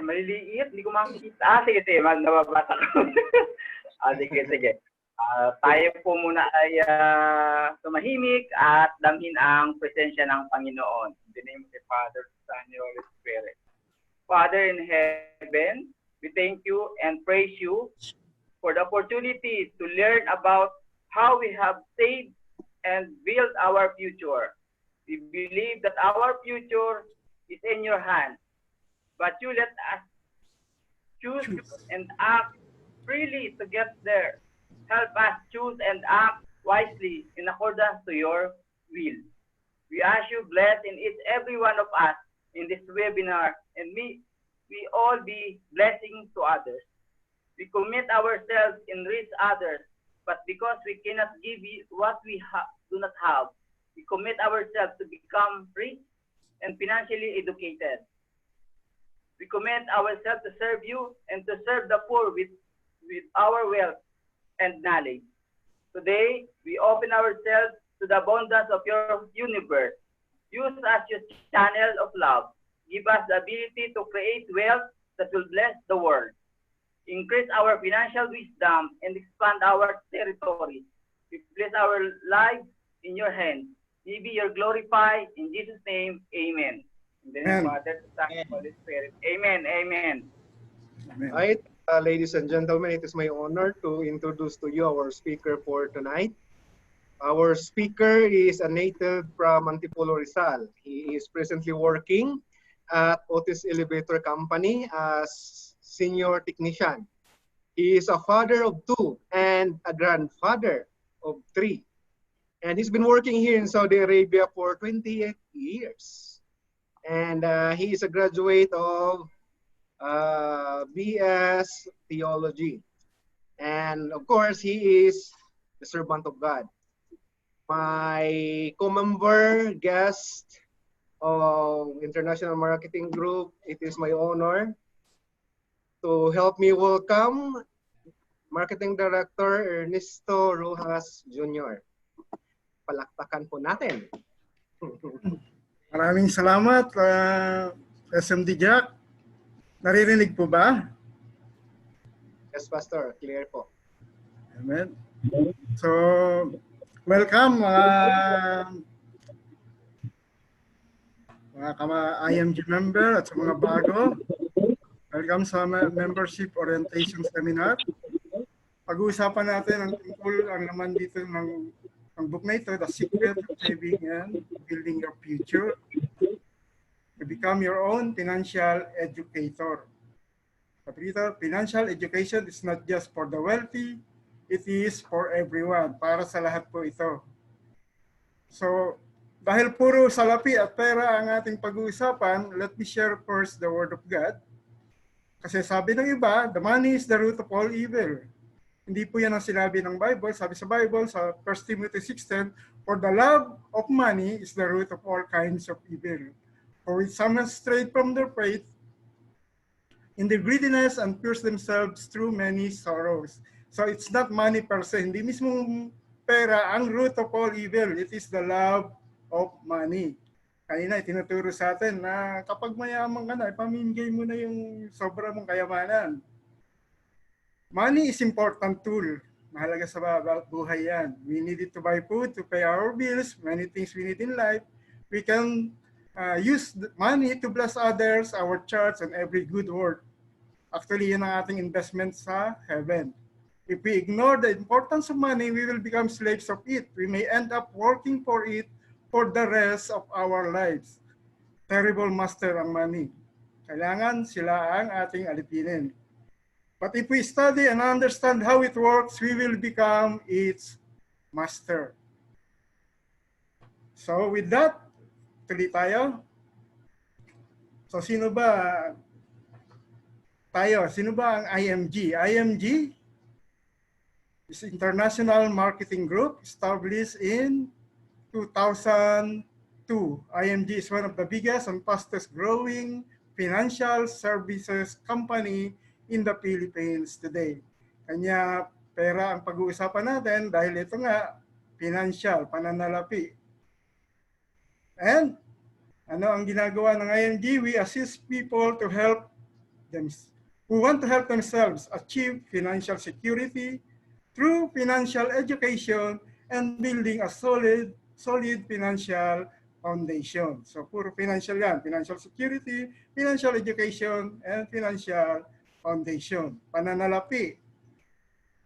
Maliliit, hindi ko makikita. Ah, sige, sige, nababasa ko. Sige, sige. Tayo po muna ay tumahimik at damhin ang presensya ng Panginoon. In the name of the Father, Son, and Holy Spirit. Father in heaven, we thank you and praise you for the opportunity to learn about how we have saved and built our future. We believe that our future is in your hands, but you let us choose and act freely to get there. Help us choose and act wisely in accordance to your will. We ask you bless in each every one of us in this webinar, and we all be blessing to others. We commit ourselves and reach others, but because we cannot give you what we do not have, we commit ourselves to become rich and financially educated. We commit ourselves to serve you and to serve the poor with our wealth and knowledge. Today, we open ourselves to the abundance of your universe. Use us your channel of love. Give us the ability to create wealth that will bless the world. Increase our financial wisdom and expand our territory. We place our lives in your hands. May be your glorified in Jesus' name. Amen. In the name of Father, Son, and Holy Spirit. Amen. Amen. All right, ladies and gentlemen, it is my honor to introduce to you our speaker for tonight. Our speaker is a native from Antipolo, Rizal. He is presently working at Otis Elevator Company as senior technician. He is a father of 2 and a grandfather of 3. And he's been working here in Saudi Arabia for 28 years. And he is a graduate of BS Theology. And of course, he is the servant of God. My co-member, guest of International Marketing Group, it is my honor to help me welcome Marketing Director Ernesto Rojas Jr. Palakpakan po natin. Maraming salamat, SMD Jack. Naririnig po ba? Yes, Pastor. Clear po. Amen. So, welcome mga IMG member at sa mga bago. Welcome sa membership orientation seminar. Pag-uusapan natin ang tungkol ang naman dito ng book na ito, The Secret of Saving and Building Your Future. To become your own financial educator. Sabi dito, financial education is not just for the wealthy, it is for everyone. Para sa lahat po ito. So, dahil puro salapi at pera ang ating pag-uusapan, let me share first the Word of God. Kasi sabi ng iba, the money is the root of all evil. Hindi po yan ang sinabi ng Bible. Sabi sa Bible, sa 1 Timothy 6:10, for the love of money is the root of all kinds of evil. For which some have strayed from their faith in their greediness and pierced themselves through many sorrows. So it's not money per se. Hindi mismong pera ang root of all evil. It is the love of money. Kanina itinuturo sa atin na kapag mayaman ka na, ipamimigay mo na yung sobra mong kayamanan. Money is important tool. Mahalaga sa buhay yan. We need it to buy food, to pay our bills, many things we need in life. We can use money to bless others, our church, and every good work. Actually, yan ang ating investment sa heaven. If we ignore the importance of money, we will become slaves of it. We may end up working for it for the rest of our lives. Terrible master ang money. Kailangan sila ang ating alipinin. But if we study and understand how it works, we will become its master. So with that, tuloy tayo. So sino ba tayo? Sino ba ang IMG? IMG is International Marketing Group established in 2002. IMG is one of the biggest and fastest growing financial services company in the Philippines today. Kanya pera ang pag-uusapan natin dahil ito nga, financial, pananalapi. And ano ang ginagawa ng IMG? We assist people to help who want to help themselves achieve financial security through financial education and building a solid financial foundation. So puro financial yan, financial security, financial education, and financial foundation. Pananalapi.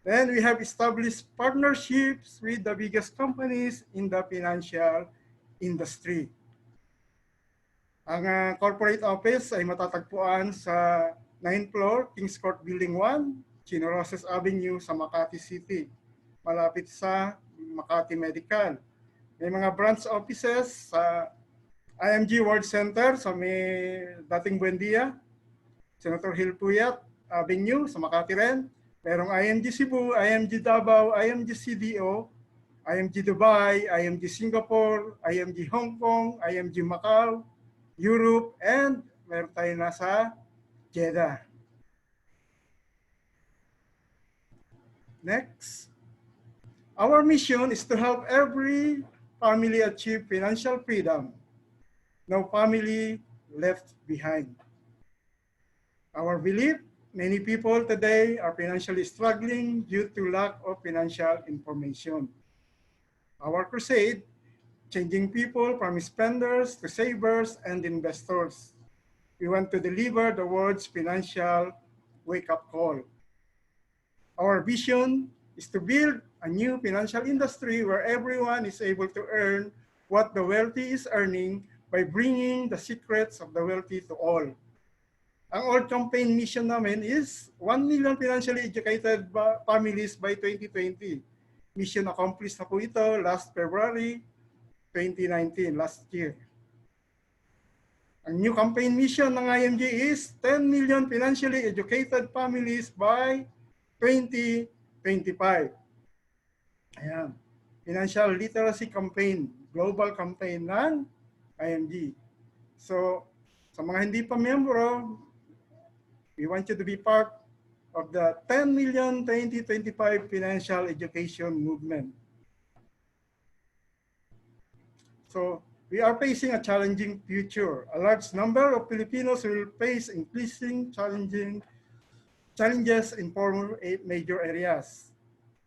Then we have established partnerships with the biggest companies in the financial industry. Ang corporate office ay matatagpuan sa 9th floor, Kings Court Building 1, Chino Roses Avenue sa Makati City, malapit sa Makati Medical. May mga branch offices sa IMG World Center sa may dating Buendia, Senator Hill Puyat Avenue sa Makati rin. Merong IMG Cebu, IMG Davao, IMG CDO, IMG Dubai, IMG Singapore, IMG Hong Kong, IMG Macau, Europe, and meron tayo nasa Jeddah. Next. Our mission is to help every family achieve financial freedom. No family left behind. Our belief, many people today are financially struggling due to lack of financial information. Our crusade, changing people from spenders to savers and investors. We want to deliver the world's financial wake-up call. Our vision is to build a new financial industry where everyone is able to earn what the wealthy is earning by bringing the secrets of the wealthy to all. Ang old campaign mission namin is 1 million financially educated families by 2020. Mission accomplished na po ito last February 2019, last year. Ang new campaign mission ng IMG is 10 million financially educated families by 2025. Ayan. Financial literacy campaign, global campaign ng IMG. So, sa mga hindi pa miyembro, we want you to be part of the 10 million 2025 financial education movement. So we are facing a challenging future. A large number of Filipinos will face increasing challenges in 4 major areas.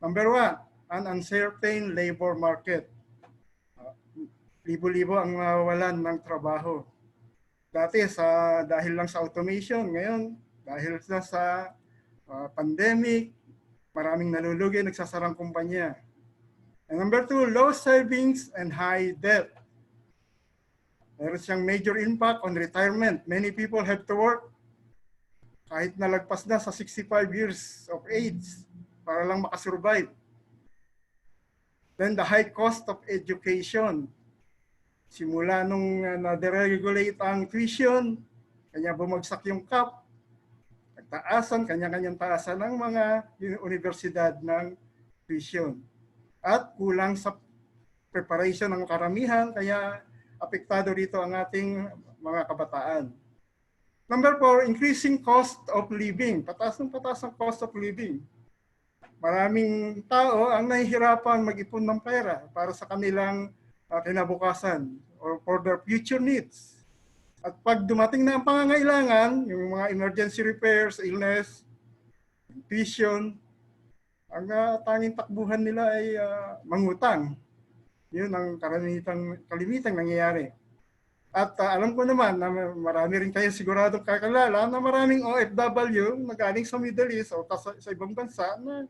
Number 1, an uncertain labor market. Libo-libo ang nawawalan ng trabaho. Dati dahil lang sa automation, ngayon dahil sa pandemic, maraming nalulugi, nagsasarang kumpanya. And number 2, low savings and high debt. Meron siyang major impact on retirement. Many people have to work kahit nalagpas na sa 65 years of age para lang makasurvive. Then the high cost of education. Simula nung na-deregulate ang tuition, kanya bumagsak yung cap, nagtaasan, kanya-kanyang taasan ng mga universidad ng tuition. At kulang sa preparation ng karamihan, kaya apektado rito ang ating mga kabataan. Number 4, increasing cost of living. Pataas ng cost of living. Maraming tao ang nahihirapan mag-ipon ng pera para sa kanilang kinabukasan or for their future needs. At pag dumating na ang pangangailangan, yung mga emergency repairs, illness, tuition, ang tanging takbuhan nila ay mangutang. Yun ang kalimitang nangyayari. At alam ko naman na marami rin kayo siguradong kakalala na maraming OFW na galing sa Middle East o sa ibang bansa na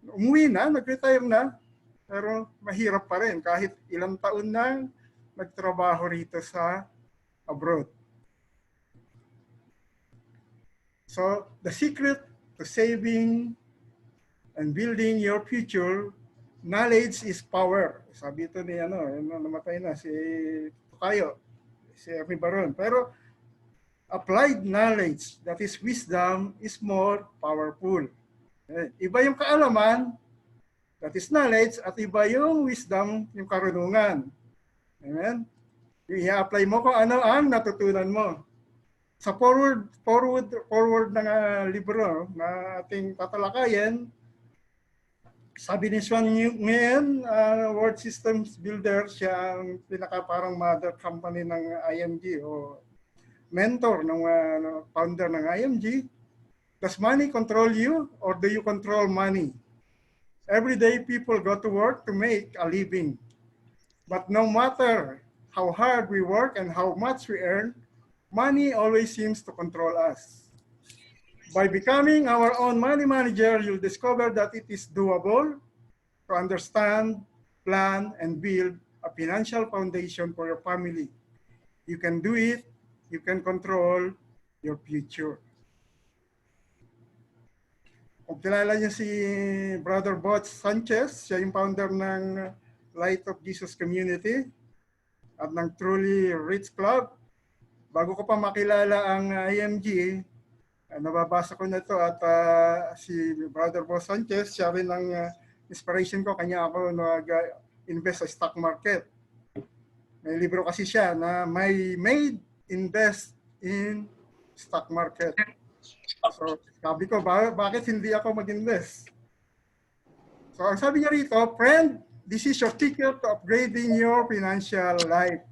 umuwi na, nag-retire na, pero mahirap pa rin kahit ilang taon na nagtrabaho rito sa abroad. So, the secret to saving and building your future, knowledge is power. Sabi ito ni namatay na si Tukayo, si Ernie Baron. Pero applied knowledge, that is wisdom, is more powerful. Iba yung kaalaman, that is knowledge, at iba yung wisdom, yung karunungan. Amen? I-apply mo kung ano ang natutunan mo. Sa forward ng libro na ating tatalakayan, sabi ni Swan ngayon, World Systems Builder, siya ang parang mother company ng IMG o mentor ng founder ng IMG, does money control you or do you control money? Every day people go to work to make a living. But no matter how hard we work and how much we earn, money always seems to control us. By becoming our own money manager, you'll discover that it is doable to understand, plan, and build a financial foundation for your family. You can do it. You can control your future. Kung kilala niyo si Brother Bots Sanchez, siya yung founder ng Light of Jesus Community at ng Truly Rich Club. Bago ko pa makilala ang IMG, nababasa ko na ito at si Brother Bots Sanchez, siya rin ang inspiration ko. Kanya ako nag-invest sa stock market. May libro kasi siya na may made invest in stock market. So, sabi ko, bakit hindi ako mag-invest? So, ang sabi niya rito, friend, this is your ticket to upgrading your financial life.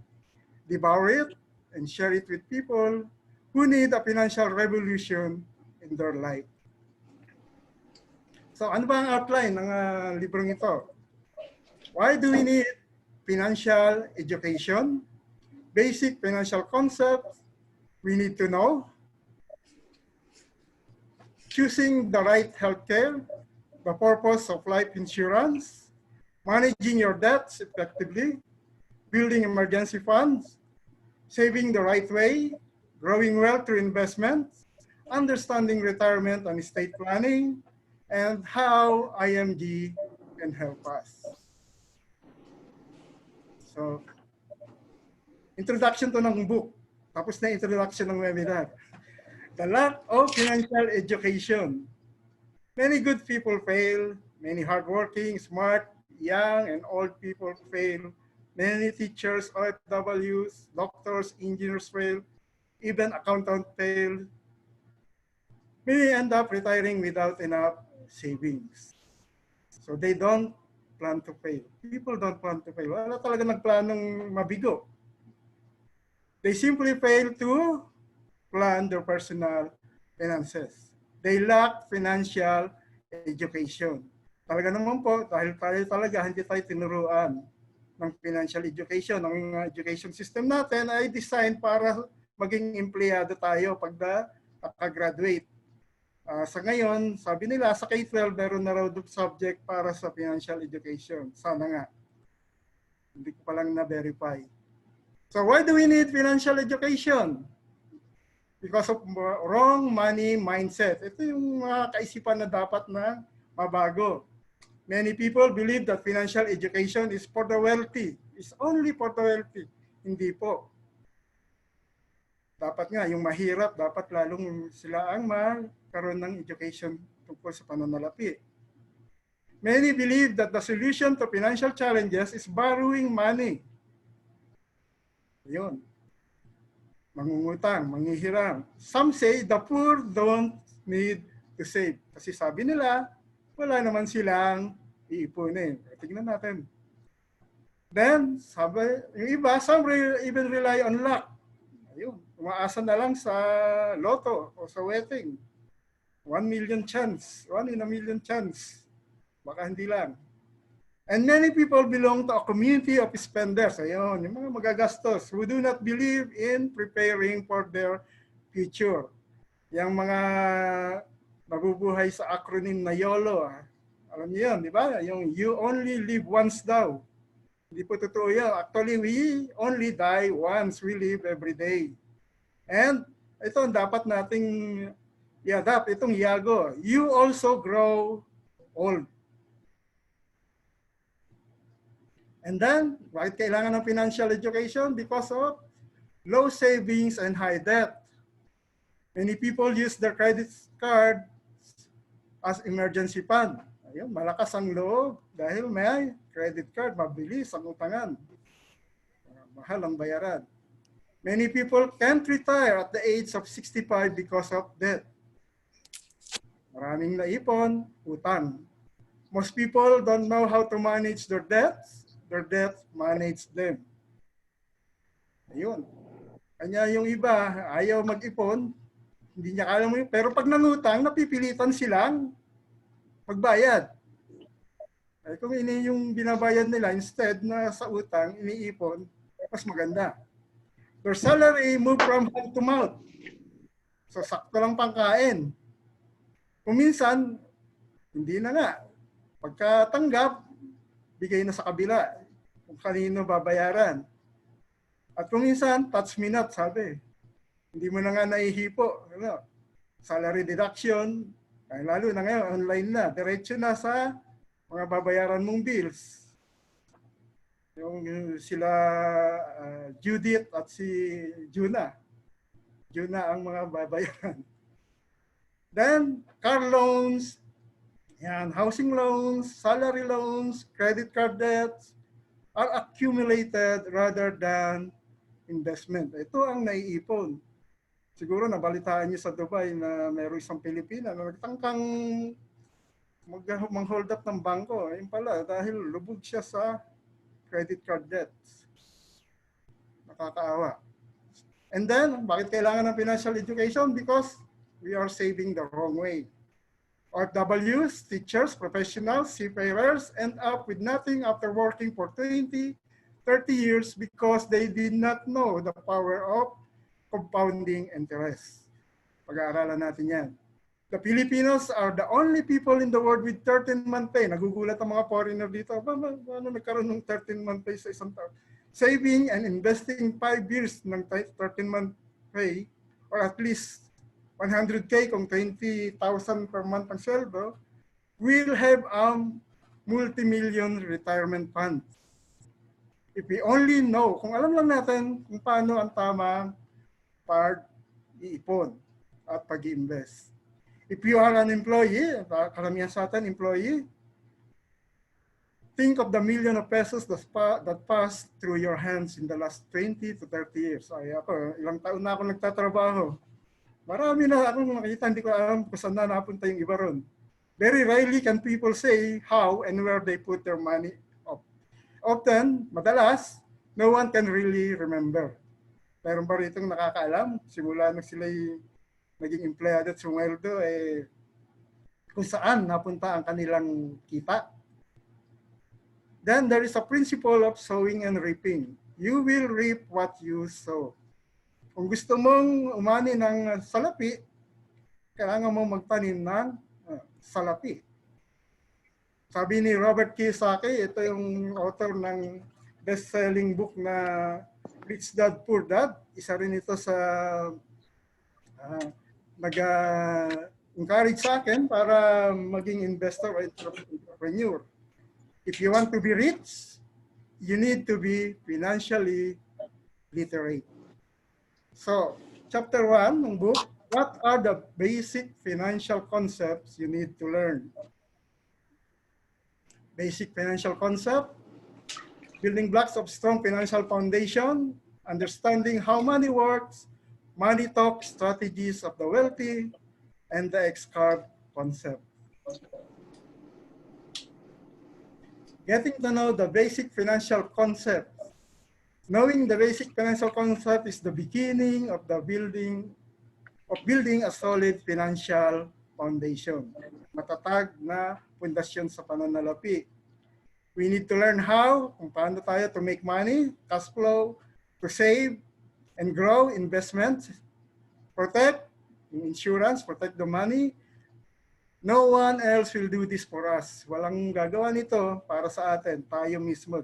Devour it and share it with people who need a financial revolution in their life. So, ano ba ang outline ng librong ito? Why do we need financial education? Basic financial concepts we need to know. Choosing the right healthcare, the purpose of life insurance, managing your debts effectively, building emergency funds, saving the right way, growing wealth through investments, understanding retirement and estate planning, and how IMG can help us. So, introduction to ng book. Tapos na introduction ng webinar. The lack of financial education. Many good people fail. Many hardworking, smart, young, and old people fail. Many teachers, OFWs, doctors, engineers fail. Even accountants fail. Many end up retiring without enough savings. So they don't plan to fail. People don't plan to fail. Wala talaga nagplanong mabigo. They simply fail to plan their personal finances. They lack financial education. Talaga naman po, dahil tayo talaga hindi tayo tinuruan ng financial education. Ang education system natin ay designed para maging empleyado tayo pag nakagraduate. Sa ngayon, sabi nila sa K-12, meron na raw subject para sa financial education. Sana nga. Hindi ko palang na-verify. So why do we need financial education? Because of wrong money mindset. Ito yung mga kaisipan na dapat na mabago. Many people believe that financial education is for the wealthy. It's only for the wealthy. Hindi po. Dapat nga, yung mahirap, dapat lalong sila ang magkaroon ng education tungkol sa pananalapi. Many believe that the solution to financial challenges is borrowing money. Yun. Mangungutang, manghihiram. Some say the poor don't need to save. Kasi sabi nila, wala naman silang iipunin. Tingnan natin. Then, sabi, yung iba, some even rely on luck. Ayun, umaasa na lang sa loto o sa wedding. 1 million chance. 1 in a million chance. Baka hindi lang. And many people belong to a community of spenders. Ayun, yung mga magagastos who do not believe in preparing for their future. Yung mga nabubuhay sa acronym na YOLO. Alam niyo yun, di ba? Yung you only live once daw. Hindi po totoo yan. Actually, we only die once. We live every day. And ito ang dapat nating i-adapt. Itong yago. You also grow old. And then, bakit kailangan ng financial education? Because of low savings and high debt. Many people use their credit card as emergency fund. Ayun, malakas ang loob dahil may credit card, mabilis ang utangan. Mahal ang bayaran. Many people can't retire at the age of 65 because of debt. Maraming naipon, utang. Most people don't know how to manage their debts. Their debt manage them. Ayun. Kanya yung iba, ayaw mag-ipon, hindi niya kaya mo yun. Pero pag nangutang, napipilitan silang magbayad. Ay, kung ini yung binabayad nila, instead na sa utang, iniipon, mas maganda. Their salary move from hand to mouth. So, sakto lang pangkain. Kung minsan, hindi na nga. Pagkatanggap, bigay na sa kabila. Kung kanino babayaran. At kung minsan, touch me not, sabi. Hindi mo na nga naihipo. Ano? Salary deduction. Ay, lalo na ngayon, online na. Diretso na sa mga babayaran mong bills. Yung sila Judith at si Juna. Juna ang mga babayaran. Then, car loans, yan, housing loans, salary loans, credit card debts are accumulated rather than investment. Ito ang naiipon. Siguro nabalitaan niyo sa Dubai na mayroong isang Pilipina na nagtangkang mag-hold up ng bangko. Ayun pala, dahil lubog siya sa credit card debts. Nakakaawa. And then, bakit kailangan ng financial education? Because we are saving the wrong way. OFWs, teachers, professionals, seafarers end up with nothing after working for 20, 30 years because they did not know the power of compounding interest. Pag-aaralan natin yan. The Filipinos are the only people in the world with 13-month pay. Nagugulat ang mga foreigner dito. Paano nagkaroon ng 13-month pay sa isang taon? Saving and investing 5 years ng 13-month pay or at least 100K kung 20,000 per month ang sweldo, will have a multi-million retirement fund. If we only know, kung alam lang natin kung paano ang tamang pag-iipon at pag-invest. If you are an employee, karamihan sa atin, employee, think of the million of pesos that passed through your hands in the last 20 to 30 years. Ay ako, ilang taon na ako nagtatrabaho. Marami na akong nakita, hindi ko alam kung saan na napunta yung iba ron. Very rarely can people say how and where they put their money up. Often, madalas, no one can really remember. Meron ba ritong nakakaalam? Simula nung sila'y naging empleyado at sumweldo, kung saan napunta ang kanilang kita. Then there is a principle of sowing and reaping. You will reap what you sow. Kung gusto mong umani ng salapi, kailangan mo magtanim ng salapi. Sabi ni Robert Kiyosaki, ito yung author ng best-selling book na Rich Dad, Poor Dad. Isa rin ito sa nag-encourage sa akin para maging investor or entrepreneur. If you want to be rich, you need to be financially literate. So, chapter 1 ng book, what are the basic financial concepts you need to learn? Basic financial concept, building blocks of strong financial foundation, understanding how money works, money talk strategies of the wealthy, and the X-card concept. Getting to know the basic financial concept. Knowing the basic financial concept is the beginning of building a solid financial foundation. Matatag na pundasyon sa pananalapi. We need to learn how, kung paano tayo to make money, cash flow, to save and grow investments, protect insurance, protect the money. No one else will do this for us. Walang gagawa nito para sa atin, tayo mismo.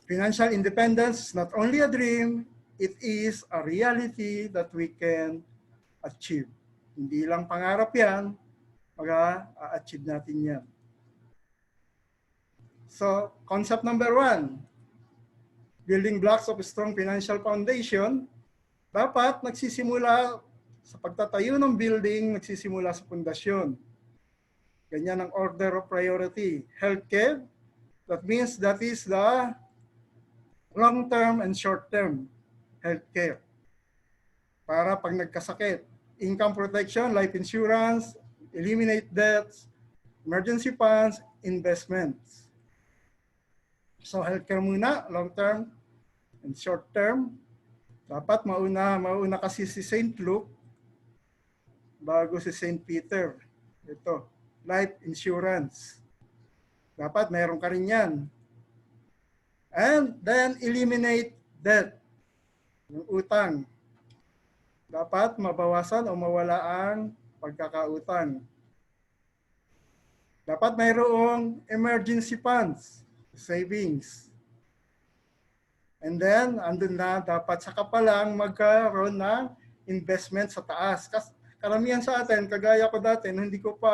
Financial independence is not only a dream, it is a reality that we can achieve. Hindi lang pangarap yan, mag-a-achieve natin yan. So, concept number 1, building blocks of a strong financial foundation, dapat nagsisimula sa pagtatayo ng building, nagsisimula sa pundasyon. Ganyan ang order of priority. Healthcare, that means that is the long-term and short-term healthcare. Para pag nagkasakit, income protection, life insurance, eliminate debts, emergency funds, investments. So healthcare muna, long-term and short term. Dapat mauna kasi si St. Luke bago si St. Peter. Ito, life insurance. Dapat mayroon ka rin yan. And then eliminate debt, yung utang. Dapat mabawasan o mawala ang pagkakautang. Dapat mayroong emergency funds, savings. And then, andun na, dapat saka pa lang magkaroon ng investment sa taas. Kasi karamihan sa atin, kagaya ko dati, hindi ko pa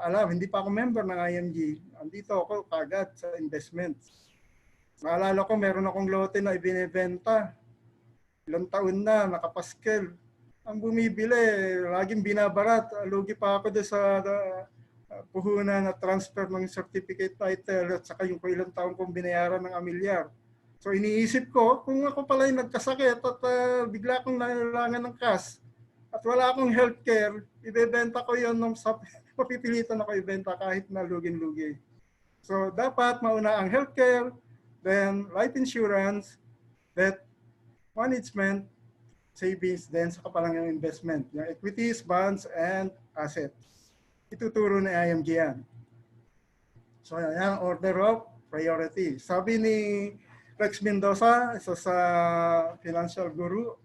alam, hindi pa ako member ng IMG. Andito ako kagad sa investments. Naalala ko, meron akong lote na ibinebenta. Ilang taon na, nakapaskel. Ang bumibili, laging binabarat. Lugi pa ako doon sa puhunan na transfer ng certificate title at saka yung ilang taon kong binayaran ng amilyar. So iniisip ko, kung ako pala yung nagkasakit at bigla akong nangailangan ng cash at wala akong healthcare, ibebenta ko yun mapipilitan ako ibenta kahit na lugin-lugi. So dapat mauna ang healthcare, then life insurance, debt management, savings, then saka pa lang yung investment, yung equities, bonds, and assets. Ituturo ni IMG yan. So yan, order of priority. Sabi ni Rex Mendoza, isa sa financial guru,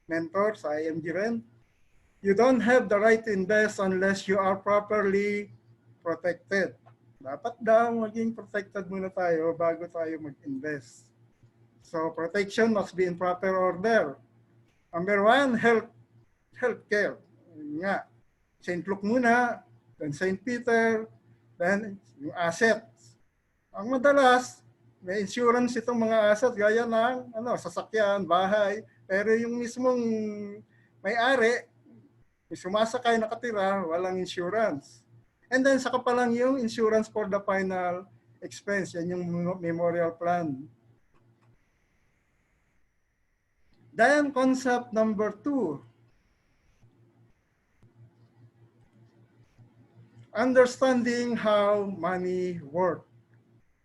mentor sa IMG rin, you don't have the right to invest unless you are properly protected. Dapat daw maging protected muna tayo bago tayo mag-invest. So protection must be in proper order. Number one, healthcare. Nga, St. Luke muna, then St. Peter, then yung assets. Ang madalas, may insurance itong mga assets gaya ng sasakyan, bahay, pero yung mismong may-ari, may sumasakay nakatira, walang insurance. And then saka pa lang yung insurance for the final expense, yan yung memorial plan. Then concept number 2, understanding how money works.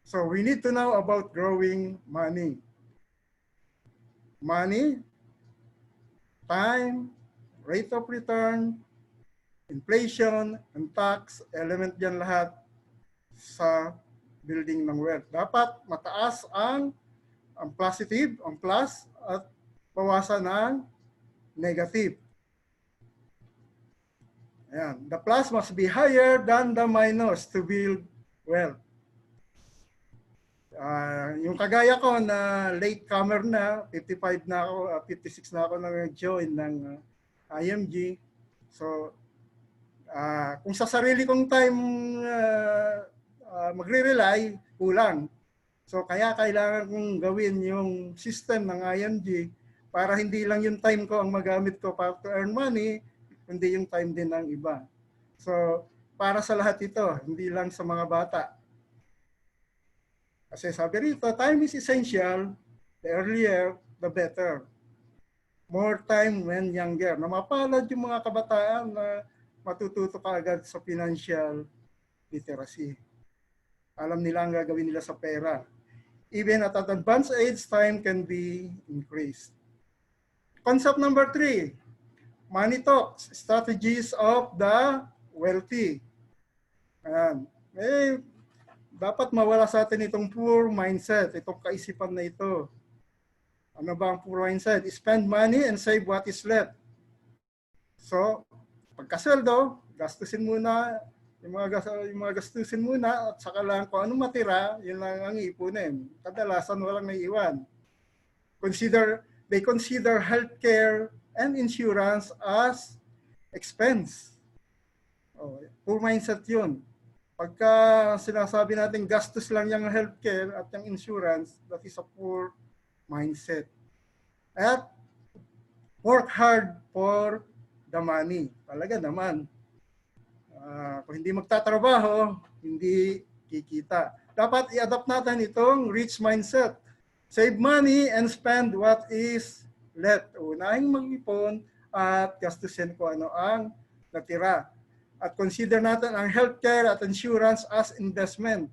So we need to know about growing money. Money, time, rate of return, inflation, and tax, element yan lahat sa building ng wealth. Dapat mataas ang positive, ang plus, at bawasan ang negative. Ayan. The plus must be higher than the minus to build wealth. Yung kagaya ko na late comer na, 55 na ako, 56 na ako nag-join ng IMG. So, kung sa sarili kong time magre-rely, kulang. So, kaya kailangan kong gawin yung system ng IMG para hindi lang yung time ko ang magamit ko para to earn money, kundi yung time din ng iba. So, para sa lahat ito, hindi lang sa mga bata. Kasi sabi rito, time is essential. The earlier, the better. More time when younger. Na mapalad yung mga kabataan na matututo ka agad sa financial literacy. Alam nila ang gagawin nila sa pera. Even at an advanced age, time can be increased. Concept number 3, money talks, strategies of the wealthy. Ayan. Dapat mawala sa atin itong poor mindset, itong kaisipan na ito. Ano ba ang poor mindset? Spend money and save what is left. So, pagkasweldo, gastusin muna, yung mga gastusin muna at saka lang kung anong matira, yun lang ang iipunin. Kadalasan walang naiiwan. They consider healthcare and insurance as expense. Poor mindset yun. Pagka sinasabi natin gastos lang yung healthcare at yung insurance, that is a poor mindset. At work hard for the money. Talaga naman. Kung hindi magtatrabaho, hindi kikita. Dapat i-adopt natin itong rich mindset. Save money and spend what is left. Unahing mag-ipon at gastusin ko ano ang natira. At consider natin ang healthcare at insurance as investment.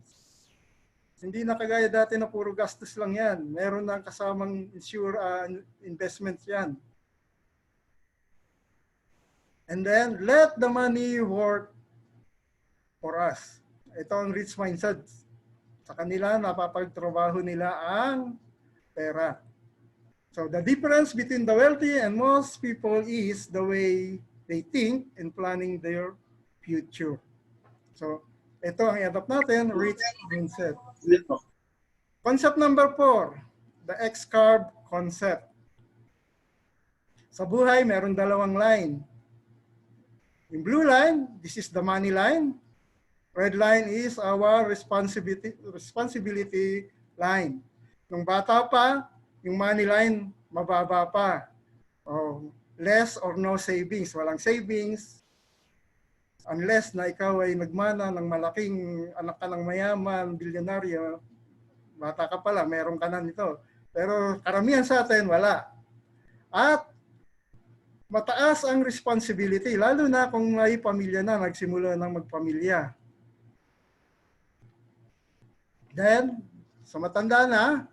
Hindi na kagaya dati na puro gastos lang yan. Meron ng kasamang investments yan. And then, let the money work for us. Ito ang rich mindset. Sa kanila, napapagtrabaho nila ang pera. So the difference between the wealthy and most people is the way they think and planning their future. So ito ang i-adopt natin, rich mindset. Concept number 4, the X-carb concept. Sa buhay, meron dalawang line. Yung blue line, this is the money line. Red line is our responsibility line. Nung bata pa, yung money line, mababa pa. O, less or no savings. Walang savings. Unless na ikaw ay nagmana ng malaking anak ka ng mayaman, bilyonaryo, bata ka pala, meron ka na nito. Pero karamihan sa atin, wala. At mataas ang responsibility, lalo na kung may pamilya na, nagsimula ng magpamilya. Then, sa matanda na,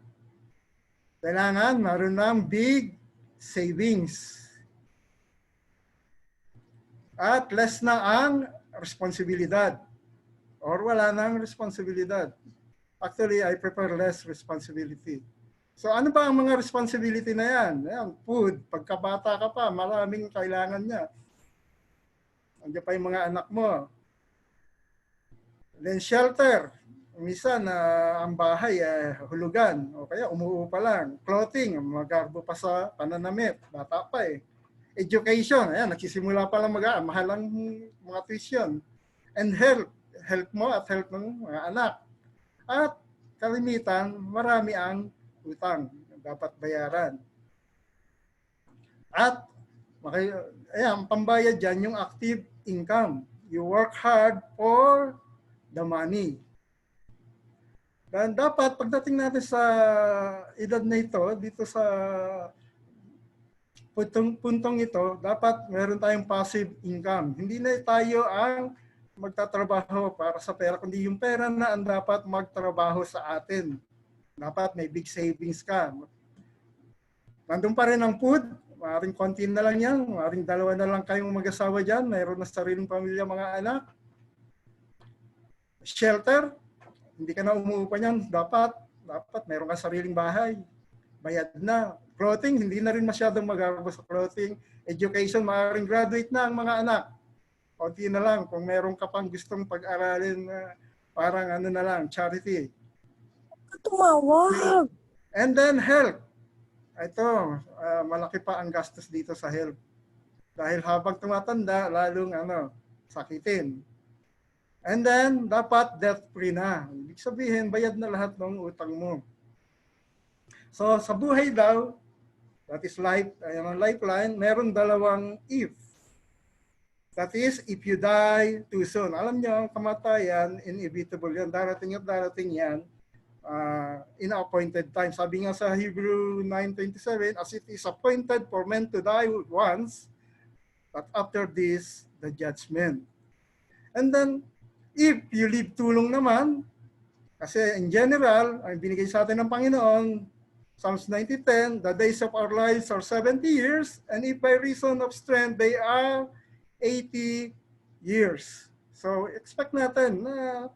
kailangan meron ng big savings. At less na ang responsibilidad. Or wala nang responsibilidad. Actually, I prefer less responsibility. So ano ba ang mga responsibility na yan? Ayan, food. Pagkabata ka pa, maraming kailangan niya. Andiyan pa yung mga anak mo. Then shelter. Minsan ang bahay hulugan o kaya umuupa lang. Clothing, magarbo pa sa pananamit. Bata pa eh. Education, ayan, nagsisimula pa lang mahal ang mga tuition. And health mo at health ng mga anak. At kalimitan, marami ang utang dapat bayaran. At ayan, pambayad dyan yung active income. You work hard for the money. Dan dapat pagdating natin sa edad na ito, dito sa puntong ito, dapat meron tayong passive income. Hindi na tayo ang magtatrabaho para sa pera, kundi yung pera na ang dapat magtrabaho sa atin. Dapat may big savings ka. Nandun pa rin ang food, maaaring konti na lang yan, maaaring dalawa na lang kayong mag-asawa dyan, mayroon na sariling pamilya, mga anak. Shelter, hindi ka na umuupa niyan, dapat mayroon ka sariling bahay. Bayad na. Clothing, hindi na rin masyadong magarbo sa clothing. Education, maaaring graduate na ang mga anak. Konti na lang kung meron ka pang gustong pag-aralin, parang ano na lang, charity. Tumawag. And then health. Ito, malaki pa ang gastos dito sa health. Dahil habang tumatanda, lalong sakitin. And then, dapat debt-free na. Ibig sabihin, bayad na lahat ng utang mo. So, sa buhay daw, that is life, lifeline, meron dalawang if. That is, if you die too soon. Alam niyo, ang kamatayan, inevitable yan. Darating at darating yan in appointed time. Sabi nga sa Hebrew 9:27, as it is appointed for men to die once, but after this, the judgment. And then, if you live too long naman, kasi in general, ang binigay sa atin ng Panginoon, Psalms 90:10, the days of our lives are 70 years, and if by reason of strength, they are 80 years. So, expect natin na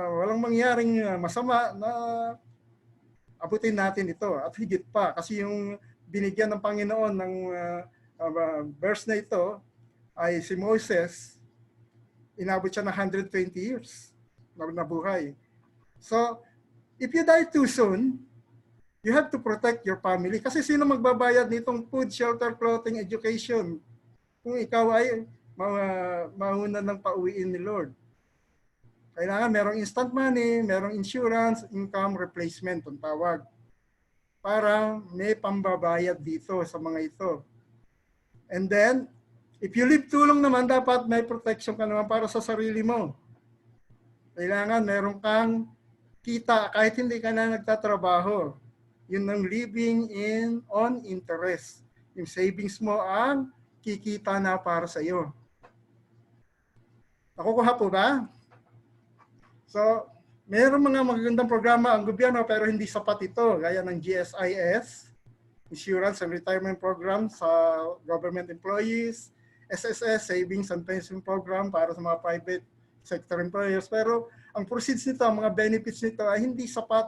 walang mangyaring masama na abutin natin ito. At higit pa, kasi yung binigyan ng Panginoon ng verse na ito ay si Moses, inabot siya ng 120 years na buhay. So, if you die too soon, you have to protect your family. Kasi sino magbabayad nitong food, shelter, clothing, education? Kung ikaw ay mauna ng pauwiin ni Lord. Kailangan merong instant money, merong insurance, income replacement, ang tawag. Para may pambabayad dito sa mga ito. And then, if you live too long naman, dapat may protection ka naman para sa sarili mo. Kailangan meron kang kita kahit hindi ka na nagtatrabaho. Yun ang living on interest. Yung savings mo ang kikita na para sa iyo. Nakukuha po ba? So, Mayroong mga magagandang programa ang gobyerno pero hindi sapat ito, gaya ng GSIS, Insurance and Retirement Program sa government employees, SSS, Savings and Pension Program para sa mga private sector employers. Pero ang proceeds nito, ang mga benefits nito ay hindi sapat.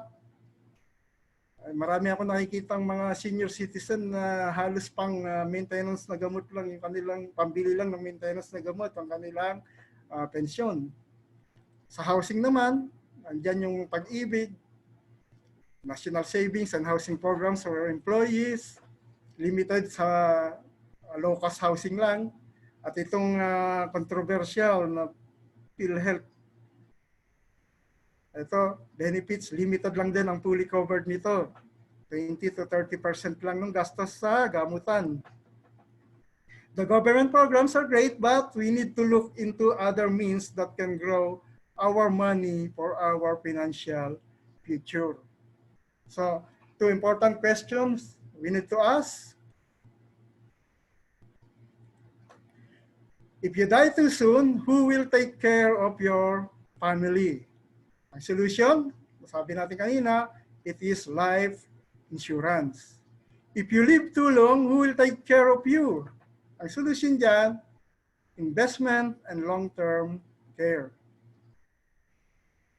Marami ako nakikita ang mga senior citizen na halos pang maintenance na gamot lang, yung kanilang pambili lang ng maintenance na gamot, ang kanilang pensyon. Sa housing naman, andyan yung Pag-ibig, National Savings and Housing Programs for employees, limited sa low-cost housing lang, at itong controversial na PhilHealth. Ito, benefits, limited lang din ang fully covered nito. 20 to 30% lang ng gastos sa gamutan. The government programs are great, but we need to look into other means that can grow our money for our financial future. So, two important questions we need to ask. If you die too soon, who will take care of your family? Ang solution, sabi natin kanina, it is life insurance. If you live too long, who will take care of you? Ang solution dyan, investment and long-term care.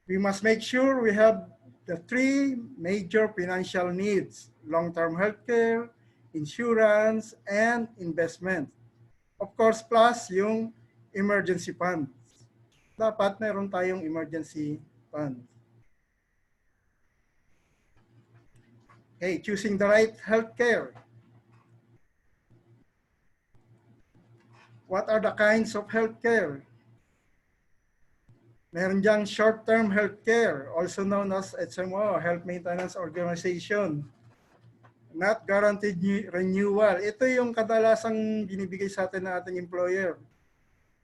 We must make sure we have the three major financial needs: long-term healthcare, insurance, and investment. Of course, plus yung emergency fund. Dapat meron tayong emergency fund. Okay, choosing the right healthcare. What are the kinds of healthcare? Meron diyang short-term healthcare, also known as HMO, Health Maintenance Organization. Not guaranteed renewal. Ito yung kadalasang binibigay sa atin ng ating employer.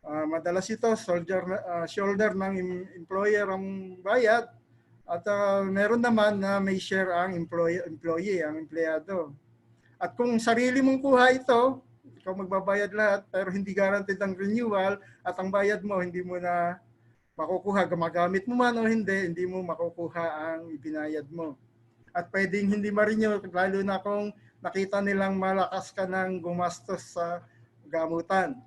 Madalas ito, shoulder ng employer ang bayad. At meron naman na may share ang employee, ang empleyado. At kung sarili mong kuha ito, ikaw magbabayad lahat, pero hindi guaranteed ang renewal at ang bayad mo, hindi mo na makukuha. Gumagamit mo man o hindi mo makukuha ang ibinayad mo. At pwedeng hindi ma-renew, lalo na kung nakita nilang malakas ka ng gumastos sa gamutan.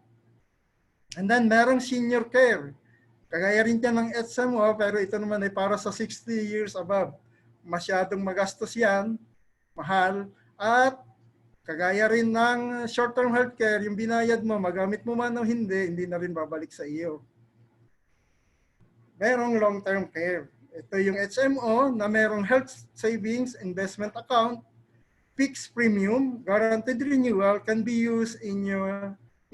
And then merong senior care. Kagaya rin yan ng HMO, pero ito naman ay para sa 60 years above. Masyadong magastos yan, mahal, at kagaya rin ng short-term healthcare, yung binayad mo, magamit mo man o hindi na rin babalik sa iyo. Merong long-term care. Ito yung HMO na merong health savings investment account, fixed premium, guaranteed renewal, can be used in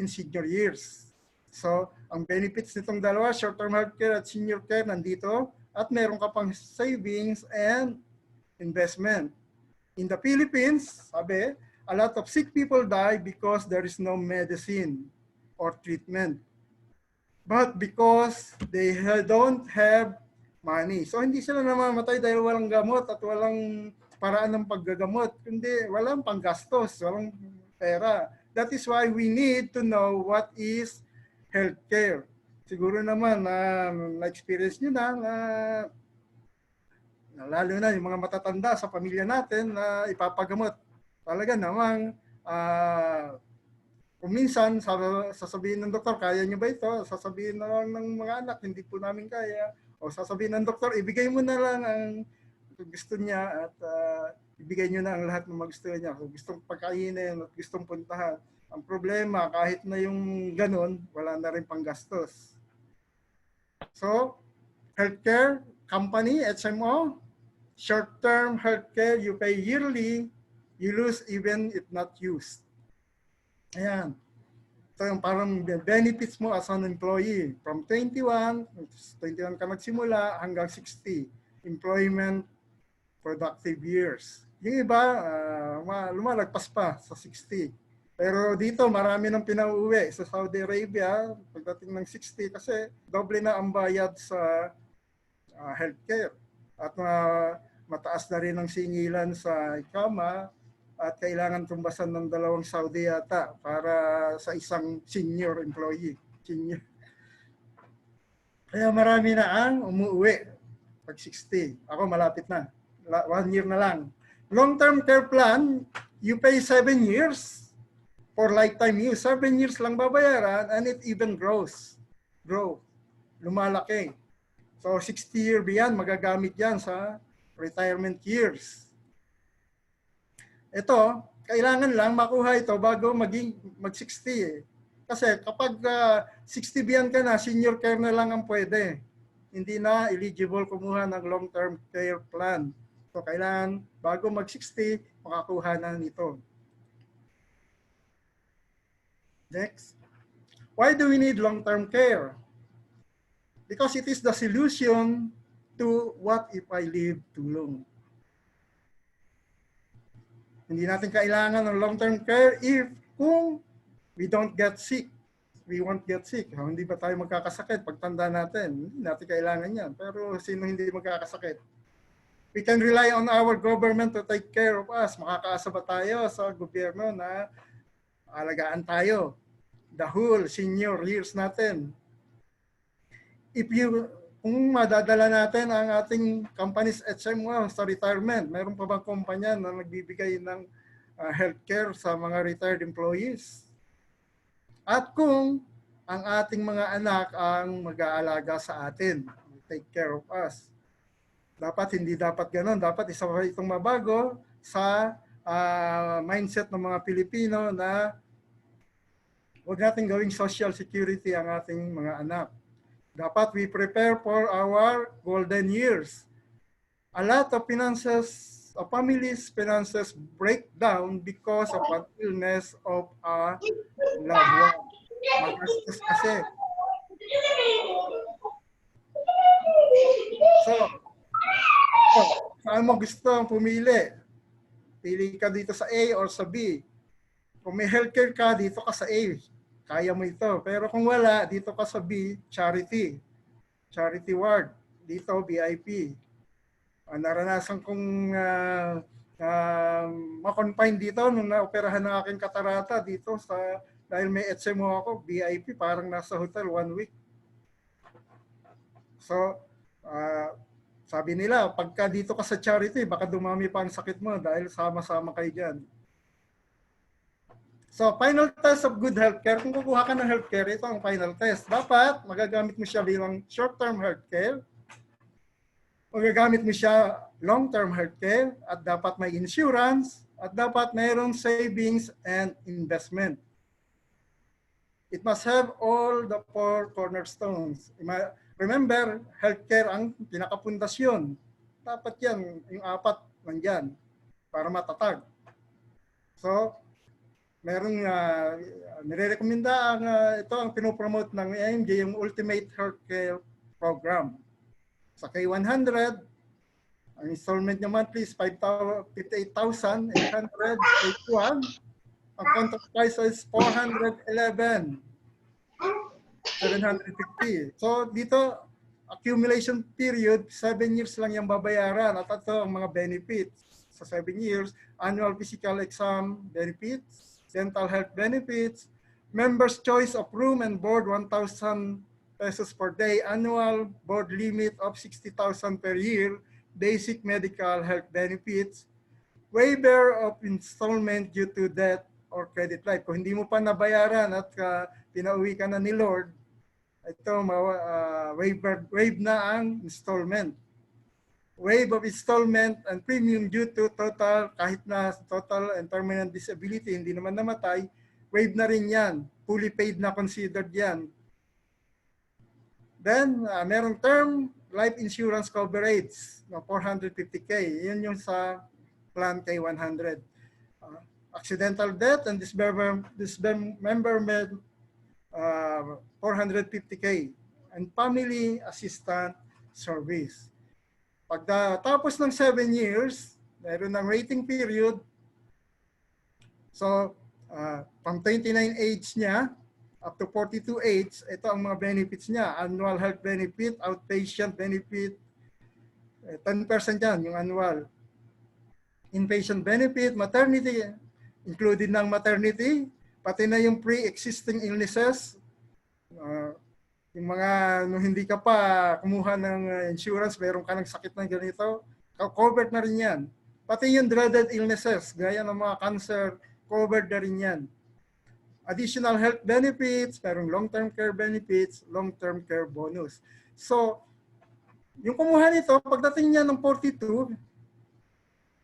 senior years. So, ang benefits nitong dalawa, short-term healthcare at senior care, nandito, at meron ka pang savings and investment. In the Philippines, sabi, a lot of sick people die because there is no medicine or treatment. But because they don't have money. So hindi sila namamatay dahil walang gamot at walang paraan ng paggagamot. Kundi walang panggastos, walang pera. That is why we need to know what is healthcare. Siguro naman na-experience nyo na lalo na yung mga matatanda sa pamilya natin na ipapagamot. Talaga namang kung minsan sasabihin ng doktor, kaya nyo ba ito? Sasabihin na lang ng mga anak, hindi po namin kaya. O sasabihin ng doktor, ibigay mo na lang ang gusto niya at ibigay nyo na ang lahat ng gusto niya. Kung gustong pagkainin at gustong puntahan. Ang problema, kahit na yung ganun, wala na rin panggastos. So, healthcare company, HMO, short-term healthcare, you pay yearly, you lose even if not used. Ayan. Ito yung parang benefits mo as an employee. From 21 ka nagsimula hanggang 60. Employment productive years. Yung iba, lumalagpas pa sa 60. Pero dito, marami nang pinauwi sa Saudi Arabia pagdating ng 60 kasi doble na ang bayad sa healthcare. At mataas na rin ang singilan sa ikama. At kailangan tumbasan ng 2 Saudi yata para sa isang senior employee. Senior. Kaya marami na ang umuwi. pag 60. Ako malapit na. 1 year na lang. Long-term care plan, you pay 7 years for lifetime use. 7 years lang babayaran and it even grows. Lumalaki. So 60-year yan, magagamit yan sa retirement years. Ito, kailangan lang makuha ito bago mag-60 eh. Kasi kapag 60 biyan ka na, senior care na lang ang pwede. Hindi na eligible kumuha ng long-term care plan. So kailangan bago mag-60, makakuha na nito. Next. Why do we need long-term care? Because it is the solution to what if I live too long. Hindi natin kailangan ng long-term care kung we don't get sick. We won't get sick. Hindi ba tayo magkakasakit pagtanda natin? Hindi natin kailangan yan. Pero sino hindi magkakasakit? We can rely on our government to take care of us. Makakaasa ba tayo sa gobyerno na alagaan tayo? The whole senior years natin. Kung madadala natin ang ating companies HMO sa retirement, mayroon pa bang kumpanya na nagbibigay ng healthcare sa mga retired employees? At kung ang ating mga anak ang mag-aalaga sa atin, take care of us. Hindi dapat ganoon. Dapat isa pa itong mabago sa mindset ng mga Pilipino na huwag natin gawing social security ang ating mga anak. Dapat we prepare for our golden years. A lot of families' finances break down because of an illness of a loved one. Magastos kasi. So, saan mo gusto pumili? Pili ka dito sa A or sa B. Kung may healthcare ka, dito ka sa A. Kaya mo ito. Pero kung wala, dito ka sa B, charity. Charity ward. Dito, VIP. Naranasan kong ma-confine dito nung na-operahan ng aking katarata dito dahil may HMO ako, VIP, parang nasa hotel 1 week. So, sabi nila, pagka dito ka sa charity, baka dumami pa ang sakit mo dahil sama-sama kayo dyan. So, final test of good healthcare. Kung kukuha ka ng healthcare, ito ang final test. Dapat magagamit mo siya bilang short-term healthcare. Magagamit mo siya long-term healthcare at dapat may insurance at dapat mayroong savings and investment. It must have all the 4 cornerstones. Remember, healthcare ang pinakapundasyon. Dapat yan, yung 4 nandyan para matatag. So, merong nire-recommenda ito ang pinopromote ng AMJ, yung Ultimate Healthcare Program. Sa K100, ang installment niya monthly is 58,881. Ang contract price is 411,750. So dito, accumulation period, 7 years lang yung babayaran. At ito ang mga benefits. Sa 7 years, annual physical exam benefits, dental health benefits, members' choice of room and board, 1,000 pesos per day, annual board limit of 60,000 per year, basic medical health benefits, waiver of installment due to death or credit life. Kung hindi mo pa nabayaran at pinauwi ka na ni Lord, ito waive na ang installment. Waive of installment and premium due to total, kahit na total and permanent disability, hindi naman namatay, waive na rin yan. Fully paid na considered yan. Then, merong term life insurance coverage na 450K. Yun yung sa plan K100. Accidental death and dismemberment, 450K. And family assistant service. Pagkatapos ng 7 years, meron ng rating period. So, from 29 age niya, up to 42 age, ito ang mga benefits niya. Annual health benefit, outpatient benefit, 10% yan, yung annual. Inpatient benefit, maternity, included ng maternity, pati na yung pre-existing illnesses, Yung mga nung hindi ka pa kumuha ng insurance, meron ka ng sakit na ganito, covered na rin yan. Pati yung dreaded illnesses, gaya ng mga cancer, covered na rin yan. Additional health benefits, merong long-term care benefits, long-term care bonus. So, yung kumuha nito, pagdating niya ng 42,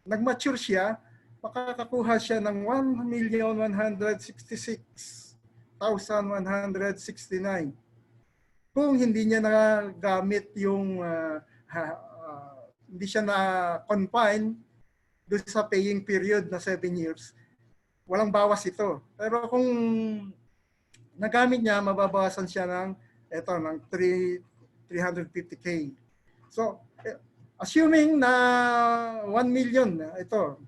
nag-mature siya, makakakuha siya ng 1,166,169. Kung hindi niya nagamit yung, hindi siya na-confine doon sa paying period na 7 years, walang bawas ito. Pero kung nagamit niya, mababawasan siya ng 350K. So, assuming na 1 million ito,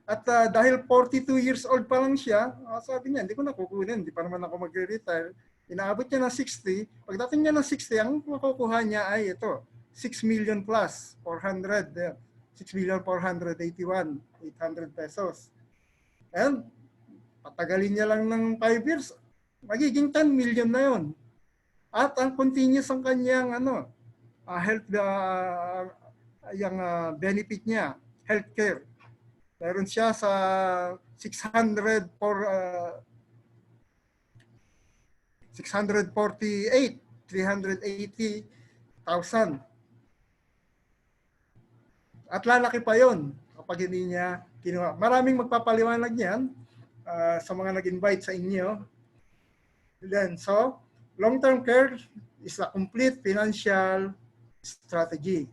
at dahil 42 years old pa lang siya, sabi niya, hindi ko na kukunin, hindi pa naman ako magre-retire. Inaabot niya ng 60. Pagdating niya ng 60, ang makukuha niya ay ito, 6 million plus, 400, 6,481,800 pesos. And patagalin niya lang ng 5 years, magiging 10 million na yun. At ang continuous ang kanyang health yung benefit niya, healthcare. Meron siya sa 648, 380,000. At lalaki pa yon kapag hindi niya kinuha. Maraming magpapaliwanag niyan sa mga nag-invite sa inyo. Then, so, long-term care is a complete financial strategy.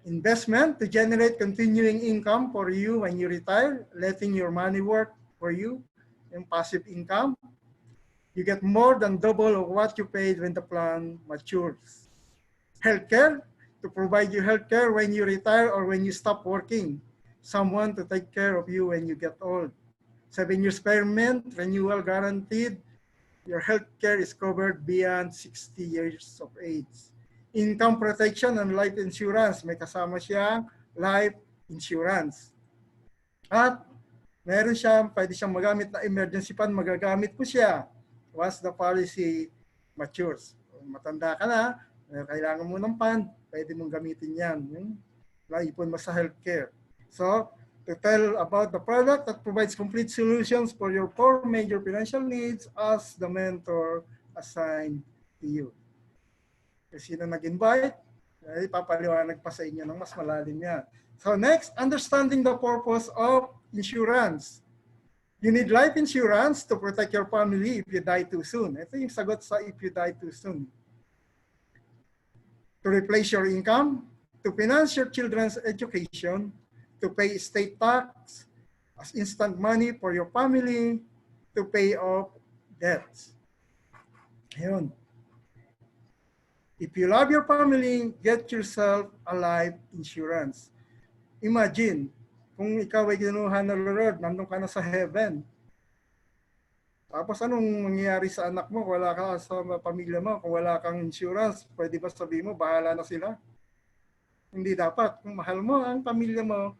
Investment to generate continuing income for you when you retire, letting your money work for you in passive income. You get more than double of what you paid when the plan matures. Healthcare, to provide you healthcare when you retire or when you stop working. Someone to take care of you when you get old. 7 years payment, renewal guaranteed. Your healthcare is covered beyond 60 years of age. Income protection and life insurance. May kasama siyang life insurance. At meron siya, pwede siyang magamit na emergency fund, magagamit ko siya once the policy matures. Matanda ka na, kailangan mo ng fund, pwede mong gamitin yan. Naipon mo sa healthcare. So, to tell about the product that provides complete solutions for your 4 major financial needs as the mentor assigned to you. Kasi sino nag-invite, ay papaliwanag pa sa inyo ng mas malalim yan. So next, understanding the purpose of insurance. You need life insurance to protect your family if you die too soon. Ito yung sagot sa if you die too soon. To replace your income, to finance your children's education, to pay estate tax as instant money for your family, to pay off debts. Ayun. If you love your family, get yourself a life insurance. Imagine, kung ikaw ay kinuha ng Lord, nandun ka na sa heaven. Tapos anong mangyayari sa anak mo? Wala ka sa pamilya mo. Kung wala kang insurance, pwede ba sabihin mo, bahala na sila? Hindi dapat. Kung mahal mo ang pamilya mo,